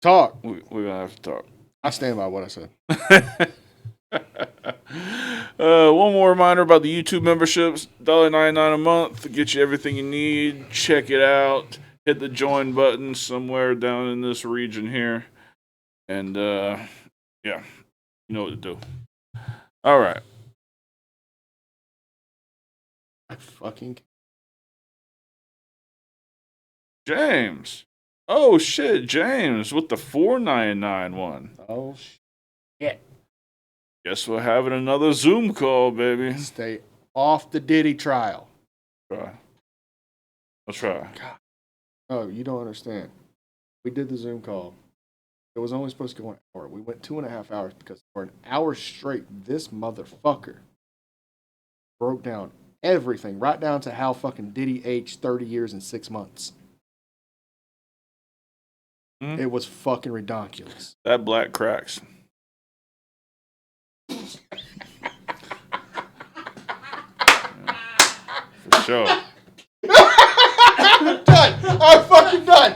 Talk. We're gonna have to talk. I stand by what I said. One more reminder about the YouTube memberships. $1.99 a month to get you everything you need. Check it out. Hit the join button somewhere down in this region here. And yeah, you know what to do. All right. I fucking James. Oh shit, James with the $4.99 one. oh shit. Guess we're having another Zoom call, baby. Stay off the Diddy trial. Try. Let's try. Oh, you don't understand. We did the Zoom call. It was only supposed to go an hour. We went 2.5 hours because for an hour straight, this motherfucker broke down everything, right down to how fucking Diddy aged 30 years and 6 months. It was fucking ridiculous. That black cracks. For sure. I'm done. I'm fucking done.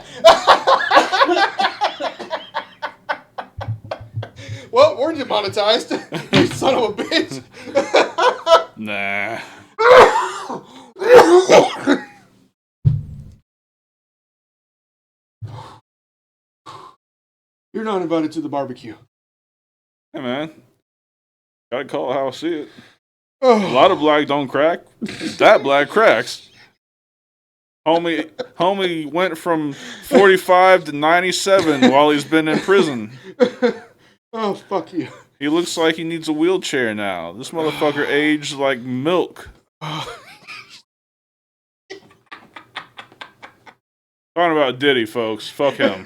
Well, we're demonetized. You son of a bitch. Nah. You're not invited to the barbecue. Hey, man. Gotta call it how I see it. A lot of black don't crack. That black cracks. Homie went from 45 to 97 while he's been in prison. Oh, fuck you. He looks like he needs a wheelchair now. This motherfucker aged like milk. Talking about Diddy, folks. Fuck him.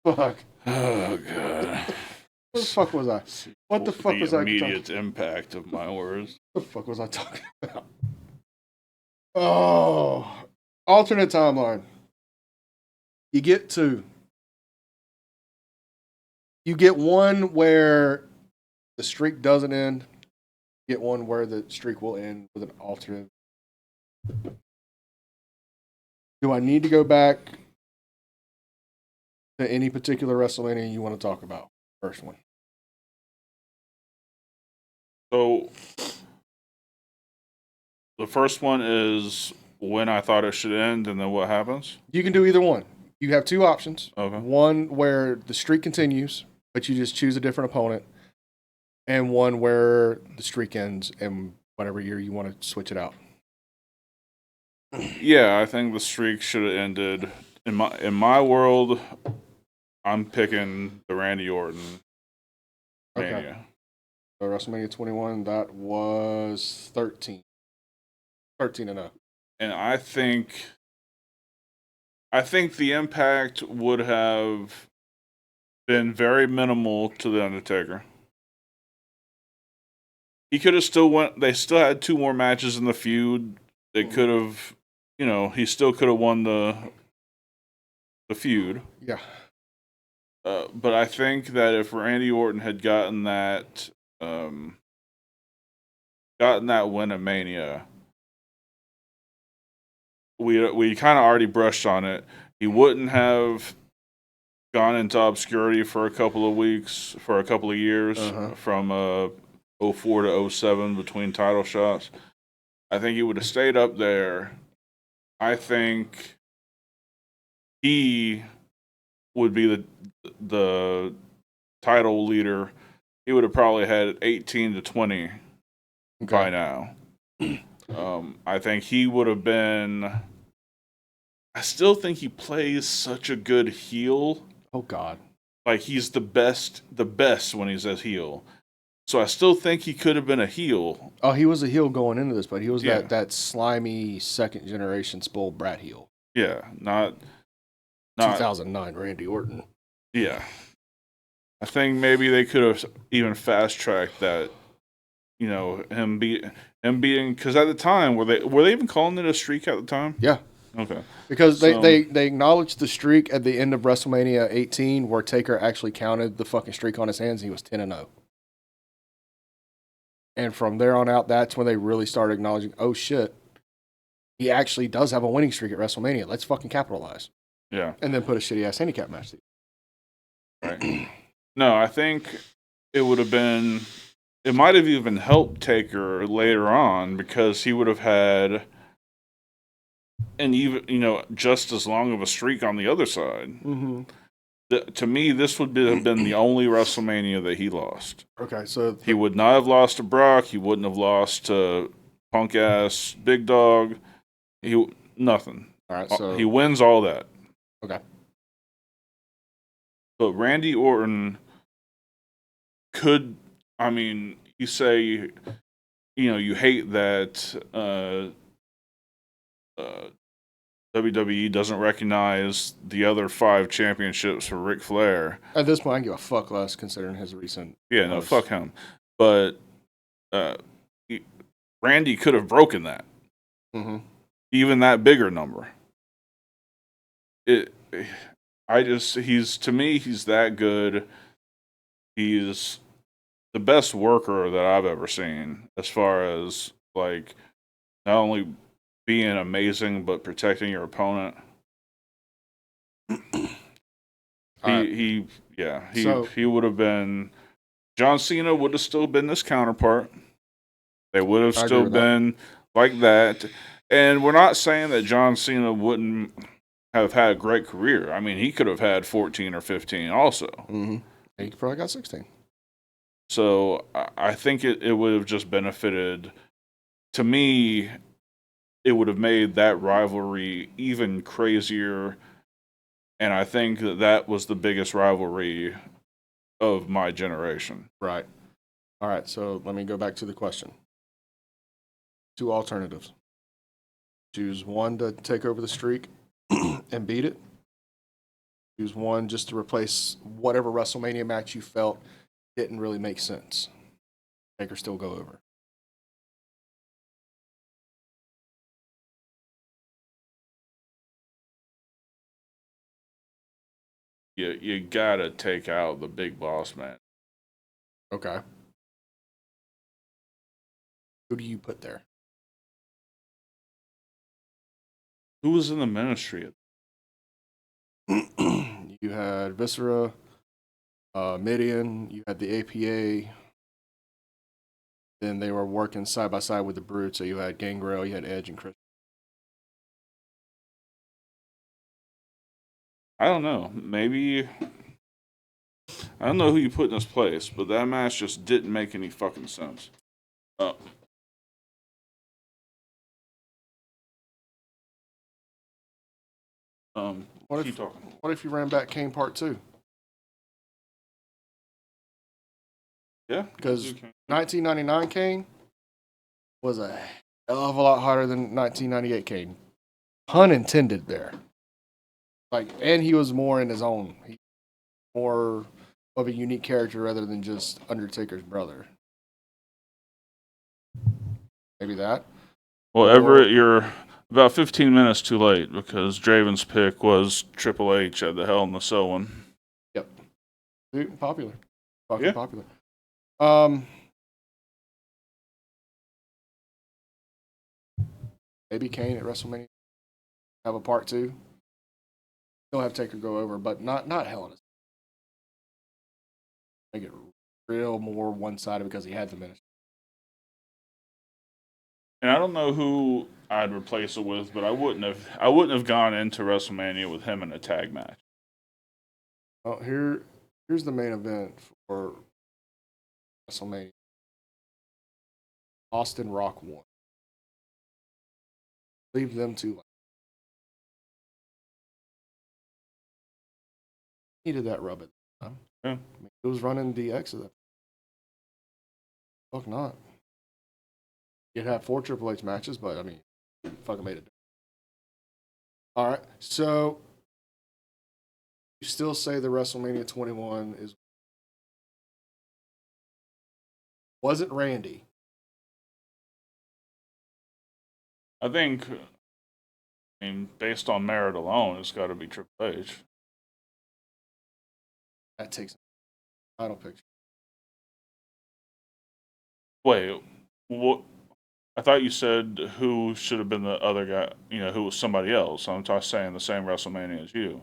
Fuck. Oh, God. What the fuck was I? What the fuck was I talking? Immediate impact of my words. What the fuck was I talking about? Oh, alternate timeline. You get two. You get one where the streak doesn't end. You get one where the streak will end with an alternate. Do I need to go back to any particular WrestleMania you want to talk about? First one. So, the first one is when I thought it should end, and then what happens? You can do either one. You have two options. Okay. One where the streak continues, but you just choose a different opponent, and one where the streak ends, and whatever year you want to switch it out. Yeah, I think the streak should have ended. In my world, I'm picking the Randy Orton Mania. Okay. So WrestleMania 21, that was 13. 13-0. And I think the impact would have been very minimal to the Undertaker. He could have still went. They still had two more matches in the feud. They could have, he still could have won the feud. Yeah. But I think that if Randy Orton had gotten that win at Mania, we kind of already brushed on it. He wouldn't have gone into obscurity for a couple of weeks, for a couple of years, from 04 to 07 between title shots. I think he would have stayed up there. I think he would be the title leader. He would have probably had 18 to 20 by now. I think he would have been. I still think he plays such a good heel. Oh God! Like he's the best when he's as heel. So I still think he could have been a heel. Oh, he was a heel going into this, but he was that slimy second generation spoiled brat heel. Yeah, not 2009 Randy Orton. Yeah, I think maybe they could have even fast tracked that. Him being, because at the time were they even calling it a streak at the time? Yeah. Okay. Because they acknowledged the streak at the end of WrestleMania 18 where Taker actually counted the fucking streak on his hands and he was 10-0. And from there on out, that's when they really started acknowledging, oh shit, he actually does have a winning streak at WrestleMania. Let's fucking capitalize. Yeah. And then put a shitty ass handicap match. Right. No, I think it would have been, it might have even helped Taker later on because he would have had and even just as long of a streak on the other side. Mm-hmm. To me, this would have been the only WrestleMania that he lost. Okay, so He would not have lost to Brock. He wouldn't have lost to punk ass Big Dog. Nothing. all right, so He wins all that. okay, But Randy Orton could. I mean, you say, you hate that WWE doesn't recognize the other 5 championships for Ric Flair. at this point, I give a fuck less considering his recent. Yeah, no, posts. fuck him. But Randy could have broken that. Mm-hmm. Even that bigger number. He's that good. He's the best worker that I've ever seen as far as like not only being amazing but protecting your opponent. He would have been. John Cena would have still been this counterpart. They would have still been like that. And we're not saying that John Cena wouldn't have had a great career. I mean, he could have had 14 or 15 also. Mm-hmm. He probably got 16. So I think it would have just benefited. To me, it would have made that rivalry even crazier. And I think that was the biggest rivalry of my generation. Right. All right, so let me go back to the question. 2 alternatives. Choose one to take over the streak and beat it. Choose one just to replace whatever WrestleMania match you felt didn't really make sense. Make her still go over. You gotta take out the Big Boss Man. Okay. Who do you put there? Who was in the ministry? You had Viscera, Midian, you had the APA. Then they were working side by side with the Brute, so you had Gangrel, you had Edge and Chris. I don't know. Maybe I don't know who you put in his place, but that match just didn't make any fucking sense. Keep talking. What if you ran back Kane Part 2? Yeah, Because 1999 Kane was a hell of a lot harder than 1998 Kane. Pun intended there. And he was more in his own. More of a unique character rather than just Undertaker's brother. Maybe that. Well, Everett, you're about 15 minutes too late because Draven's pick was Triple H at the Hell in the Cell one. Yep. Dude, popular. Fucking Yeah. popular. Maybe Kane at WrestleMania. Have a part 2. Still have Taker go over, but not Hell in a Cell. Make it real more one-sided because he had the ministry. And I don't know who I'd replace it with, but I wouldn't have gone into WrestleMania with him in a tag match. Oh, here's the main event for WrestleMania. Austin Rock won. Leave them two. Needed that rub at the time. Yeah. I mean, it was running DX of that. Fuck not. You'd have 4 Triple H matches, but I mean, fucking made it. All right, so you still say the WrestleMania 21 wasn't Randy. I think, based on merit alone, it's got to be Triple H. That takes a title picture. Wait, what? I thought you said who should have been the other guy, who was somebody else. I'm saying the same WrestleMania as you.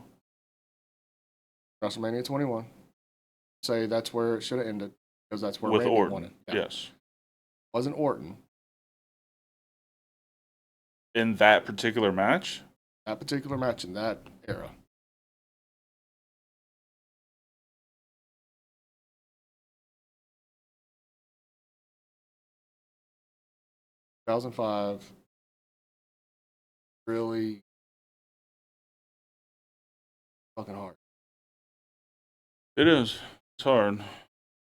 WrestleMania 21. Say that's where it should have ended because that's where With Randy Orton. won it. Yeah. Yes. Wasn't Orton. In that particular match? That particular match in that era. 2005. Really fucking hard. It is. It's hard.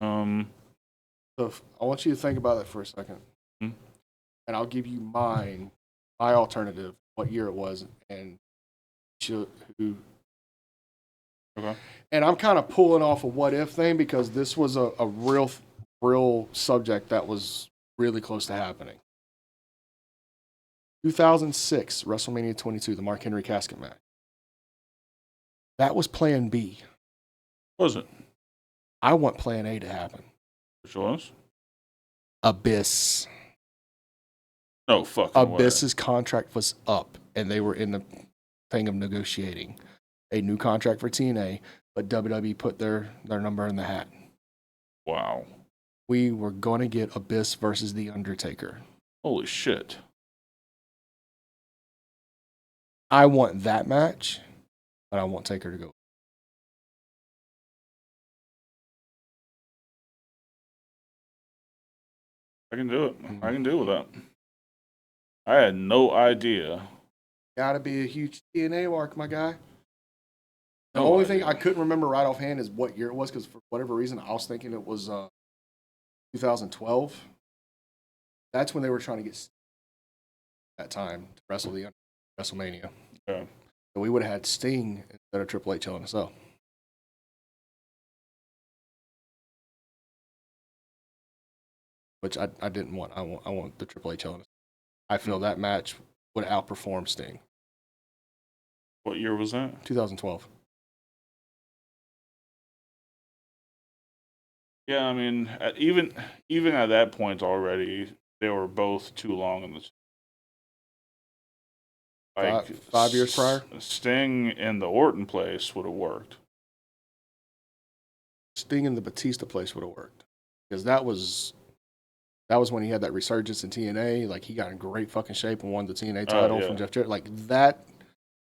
So I want you to think about that for a second, Hmm. and I'll give you my alternative, what year it was, and who. Okay. And I'm kind of pulling off a what if thing because this was a real subject that was really close to happening. 2006, WrestleMania 22, the Mark Henry casket match. That was Plan B. Was it? I want Plan A to happen. Which was? Abyss. No fucking Abyss's contract was up, and they were in the thing of negotiating a new contract for TNA, but WWE put their number in the hat. Wow. We were going to get Abyss versus The Undertaker. Holy shit. I want that match, but I want Taker to go. I can do it. I can deal with that. I had no idea. Gotta be a huge TNA mark, my guy. The No only idea. thing I couldn't remember right offhand is what year it was, because for whatever reason, I was thinking it was 2012. That's when they were trying to get that time to wrestle the WrestleMania. Yeah. So we would have had Sting instead of Triple H LNSO. Which I didn't want. I want the Triple H LNSO. I feel that match would outperform Sting. What year was that? 2012. Yeah, I mean, even at that point already, they were both too long in the. Like 5 years prior? Sting in the Orton place would have worked. Sting in the Batista place would have worked. Because that was when he had that resurgence in TNA. Like, he got in great fucking shape and won the TNA title from Jeff Jarrett. Like, that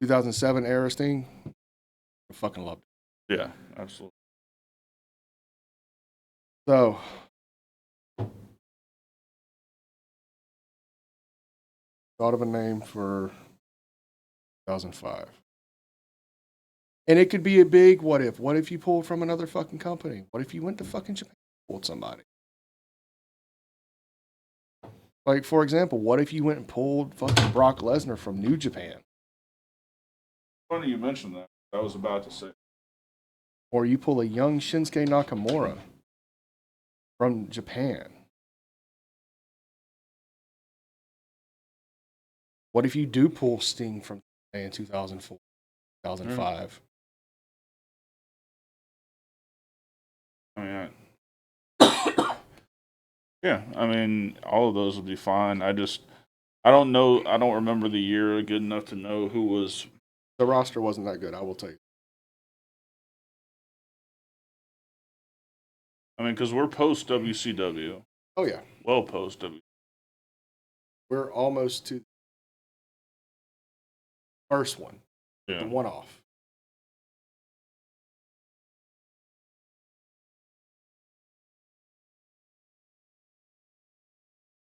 2007 era Sting, I fucking loved it. Yeah, absolutely. So, thought of a name for 2005. And it could be a big what if. What if you pulled from another fucking company? What if you went to fucking Japan and pulled somebody? Like, for example, what if you went and pulled fucking Brock Lesnar from New Japan? Funny you mentioned that. I was about to say. Or you pull a young Shinsuke Nakamura from Japan. What if you do pull Sting from in 2004, 2005? I mean, yeah, I mean, all of those would be fine. I don't know. I don't remember the year good enough to know who was. The roster wasn't that good, I will tell you. I mean, because we're post WCW. Oh, yeah. Well, post W. We're almost to the first one, Yeah. the one off.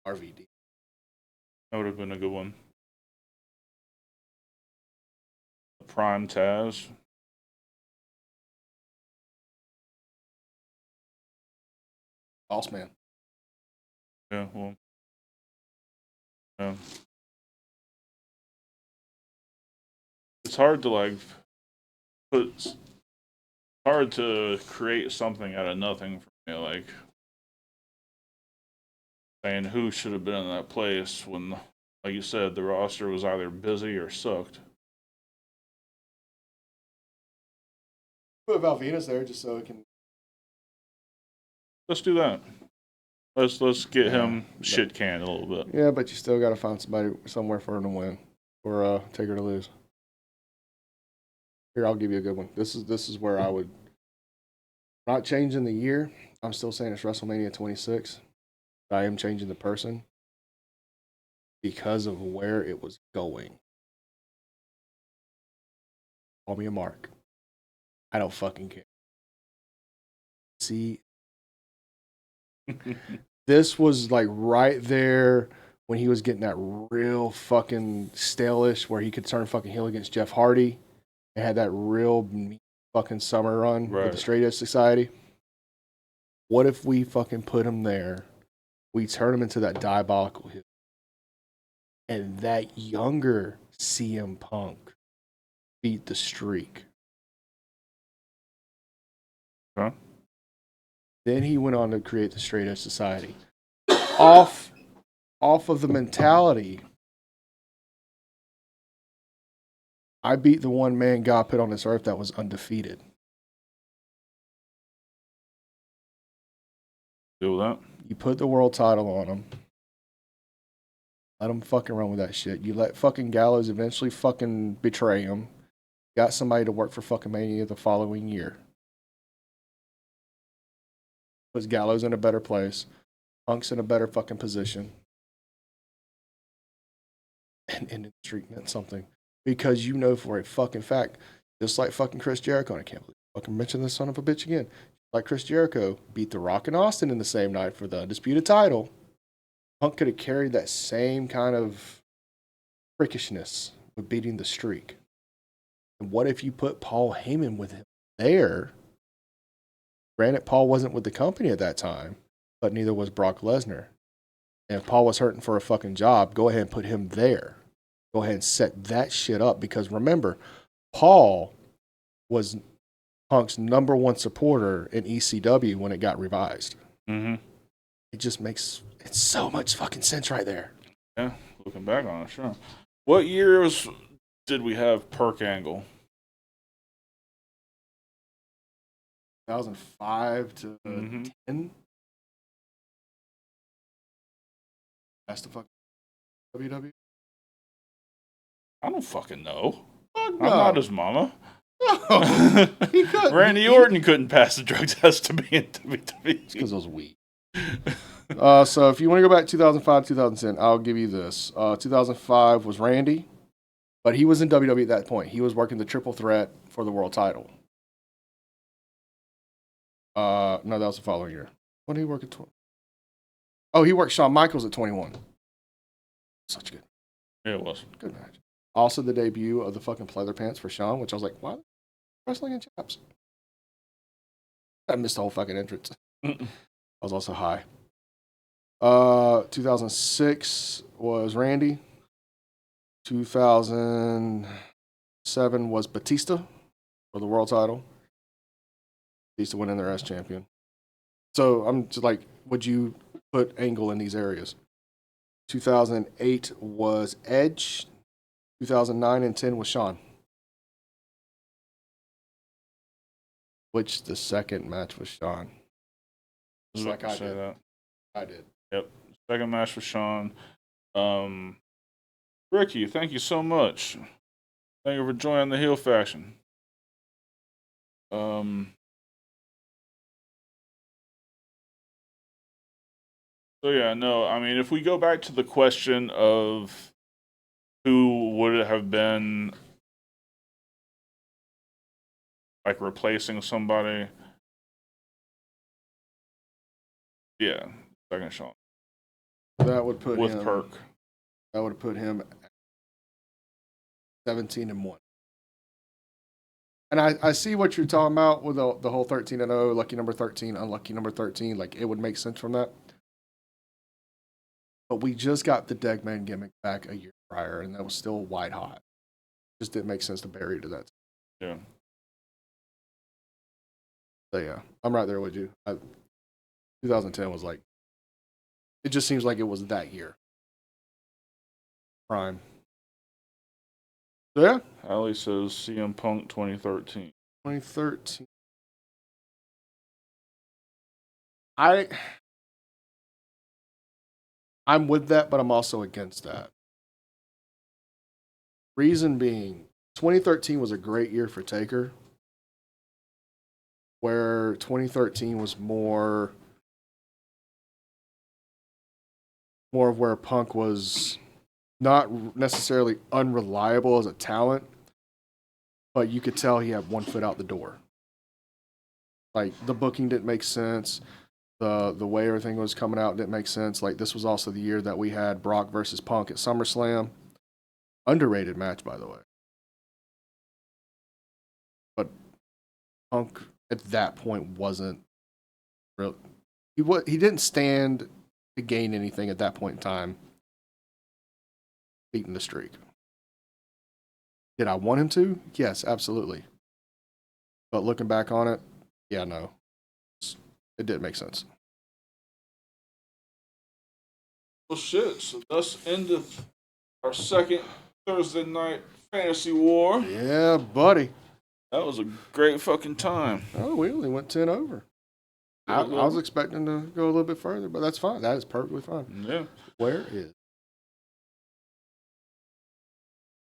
RVD. That would have been a good one. Prime Taz. Boss man. Yeah, well. Yeah. It's hard to it's hard to create something out of nothing for me, like saying who should have been in that place when, like you said, the roster was either busy or sucked. Put Val Venus there just so it can. Let's do that. Let's get him shit canned a little bit. Yeah, but you still got to find somebody somewhere for him to win or Taker to lose. Here, I'll give you a good one. This is where I would not changing the year. I'm still saying it's WrestleMania 26. I am changing the person because of where it was going. Call me a mark. I don't fucking care. See, this was like right there when he was getting that real fucking stale-ish where he could turn fucking heel against Jeff Hardy and had that real fucking summer run with the Straight Edge Society. What if we fucking put him there? We turn him into that diabolical heel. And that younger CM Punk beat the streak. Huh? Then he went on to create the Straight Edge Society. Off of the mentality, I beat the one man God put on this earth that was undefeated. Do that. You put the world title on him. Let him fucking run with that shit. You let fucking Gallows eventually fucking betray him. Got somebody to work for fucking Mania the following year. Puts Gallows in a better place. Punk's in a better fucking position. And ending the streak meant something. Because you know for a fucking fact, just like fucking Chris Jericho, and I can't believe I fucking mention this son of a bitch again. Like Chris Jericho beat The Rock and Austin in the same night for the Undisputed title. Punk could have carried that same kind of freakishness with beating the streak. And what if you put Paul Heyman with him there? Granted, Paul wasn't with the company at that time, but neither was Brock Lesnar. And if Paul was hurting for a fucking job, go ahead and put him there. Go ahead and set that shit up. Because remember, Paul was Punk's number one supporter in ECW when it got revised. Mm-hmm. It just makes so much fucking sense right there. Yeah, looking back on it, sure. What years did we have Perk Angle? 2005 to 10. That's the fucking WWE. I don't fucking know. Fuck I'm not his mama. No, he couldn't. Randy Orton couldn't pass the drug test to be in WWE. Because it was weak. So if you want to go back 2005, 2010, I'll give you this. 2005 was Randy, but he was in WWE at that point. He was working the triple threat for the world title. No, that was the following year. When did he work at 20? Oh, he worked Shawn Michaels at 21. Such good. Yeah, it was. Good match. Also, the debut of the fucking pleather pants for Shawn, which I was like, why? Wrestling in chaps. I missed the whole fucking entrance. I was also high. 2006 was Randy. 2007 was Batista for the world title. Batista went in there as champion. So I'm just like, would you put Angle in these areas? 2008 was Edge. 2009 and 10 was Shawn. Which the second match was Shawn. Just like I did. That. I did. Yep. Second match for Shawn. Ricky, thank you so much. Thank you for joining the heel faction. So yeah, no, I mean, if we go back to the question of who would it have been like replacing somebody, yeah, second Shawn. That would put with him, Perk. That would put him 17-1. And I see what you're talking about with the whole 13-0, lucky number 13, unlucky number 13. Like, it would make sense from that. But we just got the Deadman gimmick back a year prior, and that was still white hot. Just didn't make sense to bury it to that. Yeah. So yeah, I'm right there with you. 2010 was like, it just seems like it was that year. Prime. So yeah. Allie says CM Punk 2013. 2013. I'm with that, but I'm also against that. Reason being, 2013 was a great year for Taker, where 2013 was more of where Punk was not necessarily unreliable as a talent, but you could tell he had one foot out the door. Like, the booking didn't make sense. The way everything was coming out didn't make sense. Like, this was also the year that we had Brock versus Punk at SummerSlam. Underrated match, by the way. But Punk at that point wasn't real. He didn't stand to gain anything at that point in time. Beating the streak. Did I want him to? Yes, absolutely. But looking back on it, yeah, no. It didn't make sense. Well, shit. So thus endeth our second Thursday night fantasy war. Yeah, buddy. That was a great fucking time. Oh, we only went 10 over. I was expecting to go a little bit further, but that's fine. That is perfectly fine. Yeah. Where is?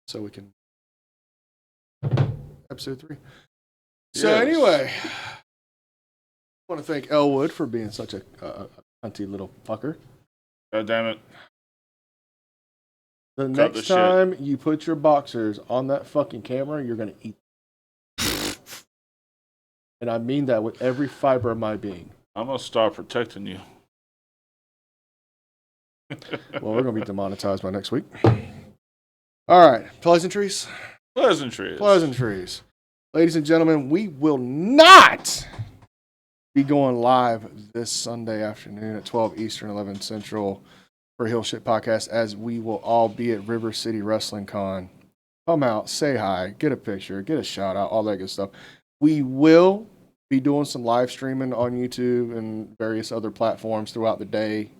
So we can. Episode 3. So Yes. anyway, I want to thank Elwood for being such a cunty little fucker. God damn it. The Cut next the shit. time you put your boxers on that fucking camera, you're going to eat. And I mean that with every fiber of my being. I'm going to start protecting you. Well, we're going to be demonetized by next week. All right. Pleasantries. Pleasantries. Ladies and gentlemen, we will not be going live this Sunday afternoon at 12 Eastern, 11 Central for Hill Shit Podcast, as we will all be at River City Wrestling Con. Come out, say hi, get a picture, get a shout out, all that good stuff. We will be doing some live streaming on YouTube and various other platforms throughout the day,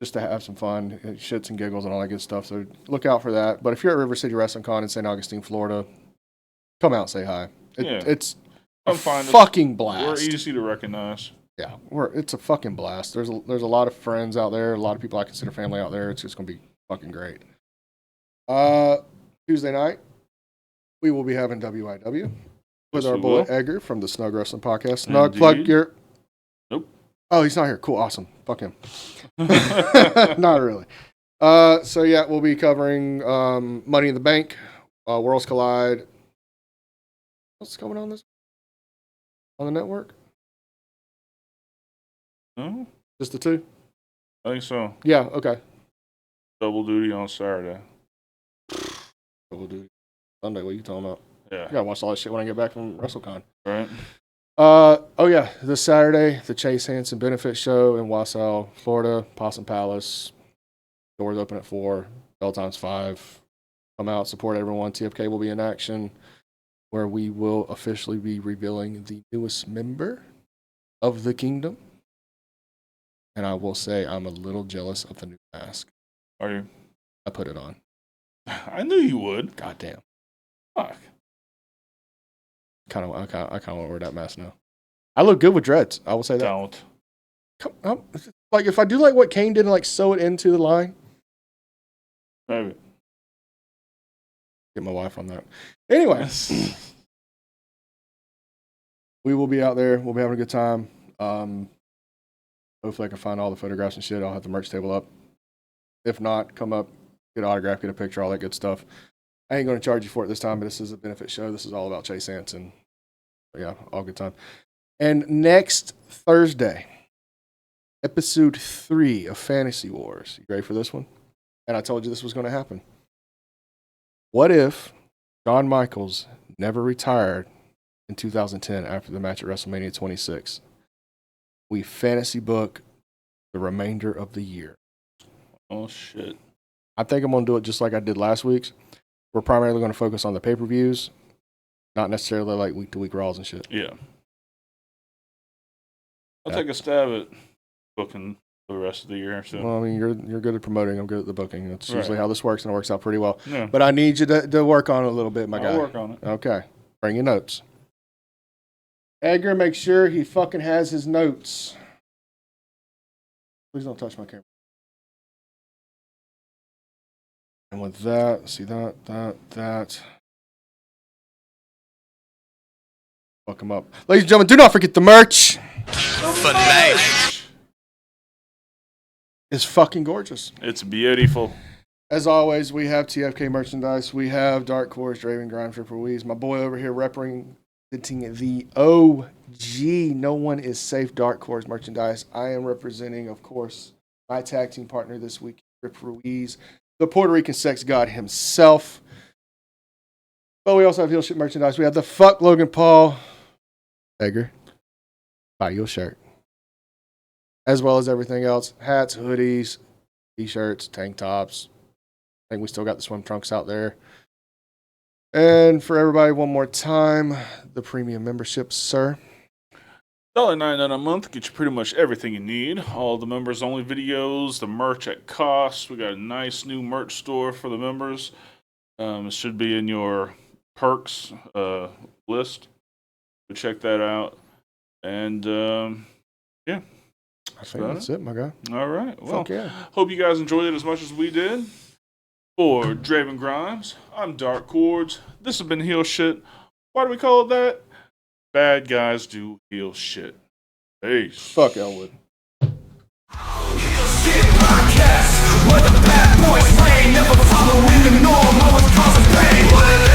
just to have some fun, shits and giggles and all that good stuff. So look out for that. But if you're at River City Wrestling Con in St. Augustine, Florida, come out, say hi. It's a fucking blast. We're easy to recognize. Yeah, it's a fucking blast. There's a lot of friends out there, a lot of people I consider family out there. It's just gonna be fucking great. Tuesday night, we will be having WIW with our boy Edgar from the Snug Wrestling Podcast. Snug, plug your. Nope. Oh, he's not here. Cool, awesome. Fuck him. Not really. So yeah, we'll be covering Money in the Bank, Worlds Collide. What's going on on the network? No? Just the two? I think so. Yeah, okay. Double duty on Saturday. Double duty. Sunday, what are you talking about? Yeah. I gotta watch all that shit when I get back from WrestleCon. Right. Oh yeah, this Saturday, the Chase Hansen Benefit Show in Wassail, Florida, Possum Palace. Doors open at 4, bell time's 5. Come out, support everyone. TFK will be in action, where we will officially be revealing the newest member of the kingdom. And I will say I'm a little jealous of the new mask. Are you? I put it on. I knew you would. Goddamn. Fuck. I kind of want to wear that mask now. I look good with dreads. I will say that. Don't. Like if I do like what Kane did and like sew it into the line. Maybe. Get my wife on that. Anyway, we will be out there. We'll be having a good time. Hopefully I can find all the photographs and shit. I'll have the merch table up. If not, come up, get an autograph, get a picture, all that good stuff. I ain't going to charge you for it this time, but this is a benefit show. This is all about Chase Hansen. But yeah, all good time. And next Thursday, episode 3 of Fantasy Wars. You ready for this one? And I told you this was going to happen. What if Shawn Michaels never retired in 2010 after the match at WrestleMania 26? We fantasy book the remainder of the year. Oh, shit. I think I'm going to do it just like I did last week's. We're primarily going to focus on the pay-per-views, not necessarily like week-to-week Raws and shit. Yeah. I'll take a stab at booking the rest of the year. So. Well, I mean, you're good at promoting. I'm good at the booking. That's usually Right. how this works, and it works out pretty well. Yeah. But I need you to work on it a little bit, my guy. I'll work on it. Okay. Bring your notes. Edgar, make sure he fucking has his notes. Please don't touch my camera. And with that, see that. Fuck him up. Ladies and gentlemen, do not forget the merch. It's fucking gorgeous. It's beautiful. As always, we have TFK merchandise. We have Dark Horse, Draven Grimes, Ripper Weeze. My boy over here repping representing the OG No One Is Safe Dark Horse merchandise. I am representing, of course, my tag team partner this week, Rip Ruiz, the Puerto Rican sex god himself. But we also have heel shit merchandise. We have the Fuck Logan Paul Beggar. Buy your shirt. As well as everything else. Hats, hoodies, t-shirts, tank tops. I think we still got the swim trunks out there. And for everybody, one more time, the premium membership, sir. $1.99 a month gets you pretty much everything you need. All the members only videos, the merch at cost. We got a nice new merch store for the members. It should be in your perks list. So check that out. And yeah. I think that's it, my guy. All right. Well, Fuck yeah. hope you guys enjoyed it as much as we did. For Draven Grimes, I'm Dark Chords. This has been Heel Shit. Why do we call it that? Bad guys do heel shit. Peace. Fuck Elwood. Heel shit podcast, where the bad boys reign, never following the norm, always causing pain.